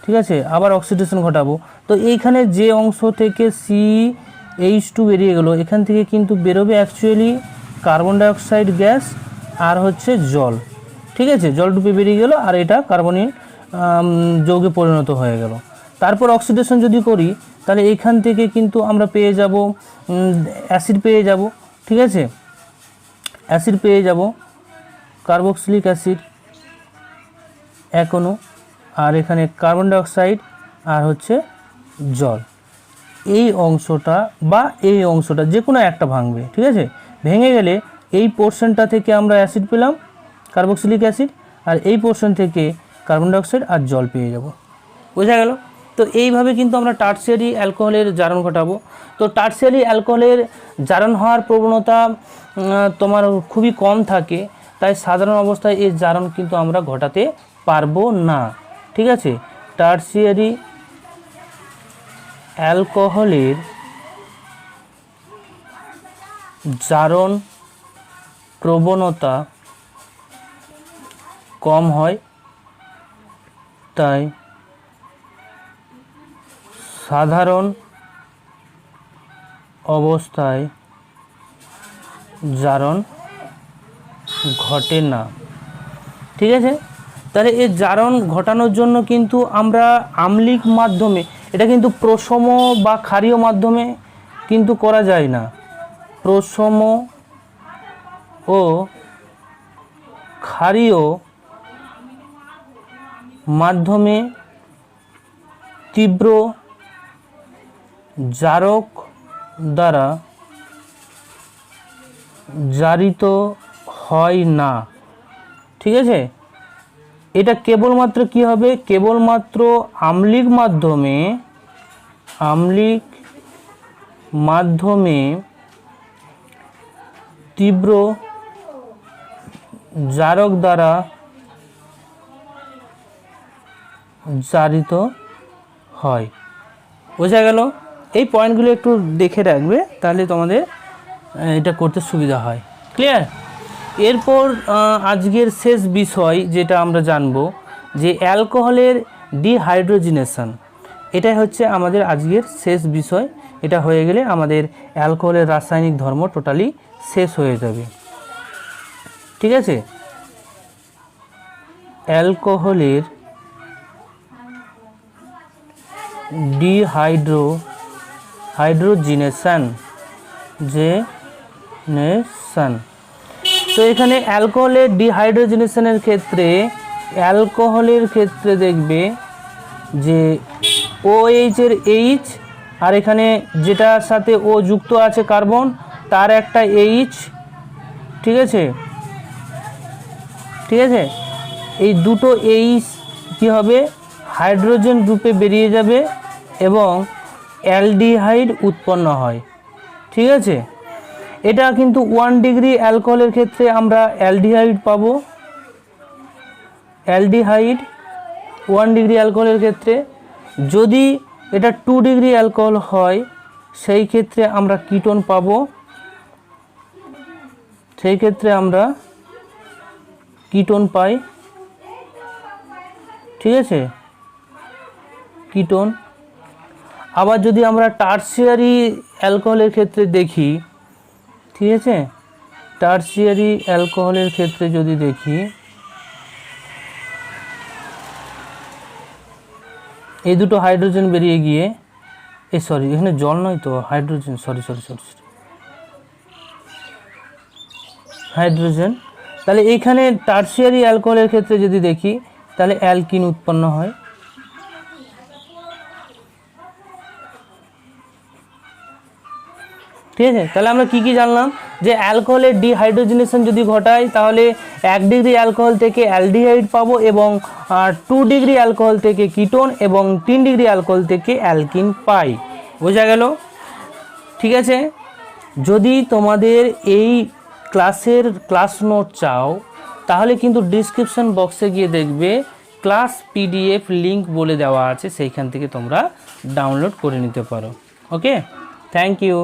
ঠিক আছে, আবার অক্সিডেশন ঘটাবো, তো এইখানে যে অংশ থেকে CH2 বেরিয়ে গেল, এখান থেকে কিন্তু বেরোবে অ্যাকচুয়ালি কার্বন ডাইঅক্সাইড গ্যাস আর হচ্ছে জল। ঠিক আছে, জল ডুবে বেরিয়ে গেল, আর এটা কার্বনিল যৌগে পরিণত হয়ে গেল। তারপর অক্সিডেশন যদি করি, তাহলে এইখান থেকে কিন্তু আমরা পেয়ে যাব অ্যাসিড পেয়ে যাব। ঠিক আছে, অ্যাসিড পেয়ে যাব, কার্বক্সিলিক অ্যাসিড এক অণু, আর এখানে কার্বন ডাইঅক্সাইড আর হচ্ছে জল। এই অংশটা বা এই অংশটা যে কোনো একটা ভাঙবে। ঠিক আছে, ভেঙে গেলে এই পোর্শনটা থেকে আমরা অ্যাসিড পেলাম, কার্বক্সিলিক অ্যাসিড, আর এই পোর্শন থেকে কার্বন ডাইঅক্সাইড আর জল পেয়ে যাব। বোঝা গেল? তো এইভাবে কিন্তু আমরা টার্সিয়ারি অ্যালকোহলের জারণ ঘটাবো। তো টার্সিয়ারি অ্যালকোহলের জারণ হওয়ার প্রবণতা তোমার খুবই কম থাকে, তাই সাধারণ অবস্থায় এই জারণ কিন্তু আমরা ঘটাতে পারবো না। ঠিক আছে, টার্সিয়ারি অ্যালকোহলের জারণ প্রবণতা কম হয়, তাই সাধারণ অবস্থায় জারণ ঘটে না। ঠিক আছে, তাহলে এই জারণ ঘটানোর জন্য কিন্তু আমরা আম্লিক মাধ্যমে, এটা কিন্তু প্রশম বা ক্ষারীয় মাধ্যমে কিন্তু করা যায় না। প্রশম ও ক্ষারীয় মাধ্যমে তীব্র জারক দ্বারা জারিত হয় না। ঠিক আছে, এটা কেবলমাত্র কি হবে, কেবলমাত্র আম্লিক মাধ্যমে তীব্র জারক দ্বারা জারিত হয়। বোঝা গেল? এই পয়েন্টগুলো একটু দেখে রাখবে, তাহলে তোমাদের এটা করতে সুবিধা হয়। ক্লিয়ার? এরপর আজকের শেষ বিষয় যেটা আমরা জানব, যে অ্যালকোহলের ডিহাইড্রোজিনেশন। এটাই হচ্ছে আমাদের আজকের শেষ বিষয়। এটা হয়ে গেলে আমাদের অ্যালকোহলের রাসায়নিক ধর্ম টোটালি শেষ হয়ে যাবে। ঠিক আছে, অ্যালকোহলের ডিহাইড্রোজিনেশন তো এখানে অ্যালকোহলের ডিহাইড্রোজিনেশনের ক্ষেত্রে দেখবে যে OH এর H আর এখানে যেটার সাথে O যুক্ত আছে কার্বন তার একটা H, ঠিক আছে, ঠিক আছে, এই দুটো H কি হবে হাইড্রোজেন রূপে বেরিয়ে যাবে এবং অ্যালডিহাইড উৎপন্ন হয়, ঠিক আছে। এটা কিন্তু 1 ডিগ্রি অ্যালকোহলের ক্ষেত্রে আমরা অ্যালডিহাইড পাবো, অ্যালডিহাইড 1 ডিগ্রি অ্যালকোহলের ক্ষেত্রে। যদি এটা 2 ডিগ্রি অ্যালকোহল হয় সেই ক্ষেত্রে আমরা কিটোন পাবো, সেই ক্ষেত্রে আমরা কিটোন পাই, ঠিক আছে, কিটোন। আবার যদি আমরা টারসিয়ারি অ্যালকোহলের ক্ষেত্রে দেখি, ঠিক আছে, টারসিয়ারি অ্যালকোহলের ক্ষেত্রে যদি দেখি, এই দুটো হাইড্রোজেন বেরিয়ে গিয়ে সরি এখানে জল নয় তো হাইড্রোজেন, সরি হাইড্রোজেন। তাহলে এইখানে টারসিয়ারি অ্যালকোহলের ক্ষেত্রে যদি দেখি তাহলে অ্যালকিন উৎপন্ন হয়, ঠিক আছে। তাহলে আমরা কি জানলাম যে অ্যালকোহলের ডিহাইড্রোজেনেশন যদি ঘটায় তাহলে 1 ডিগ্রি অ্যালকোহল থেকে অ্যালডিহাইড পাবো এবং 2 ডিগ্রি অ্যালকোহল থেকে কিটোন এবং 3 ডিগ্রি অ্যালকোহল থেকে অ্যালকিন পাই। বোঝা গেল, ঠিক আছে। যদি তোমাদের এই ক্লাসের ক্লাস নোট চাও তাহলে কিন্তু ডিসক্রিপশন বক্সে গিয়ে দেখবে ক্লাস PDF লিংক বলে দেওয়া আছে, সেইখান থেকে তোমরা ডাউনলোড করে নিতে পারো। ওকে, থ্যাংক ইউ।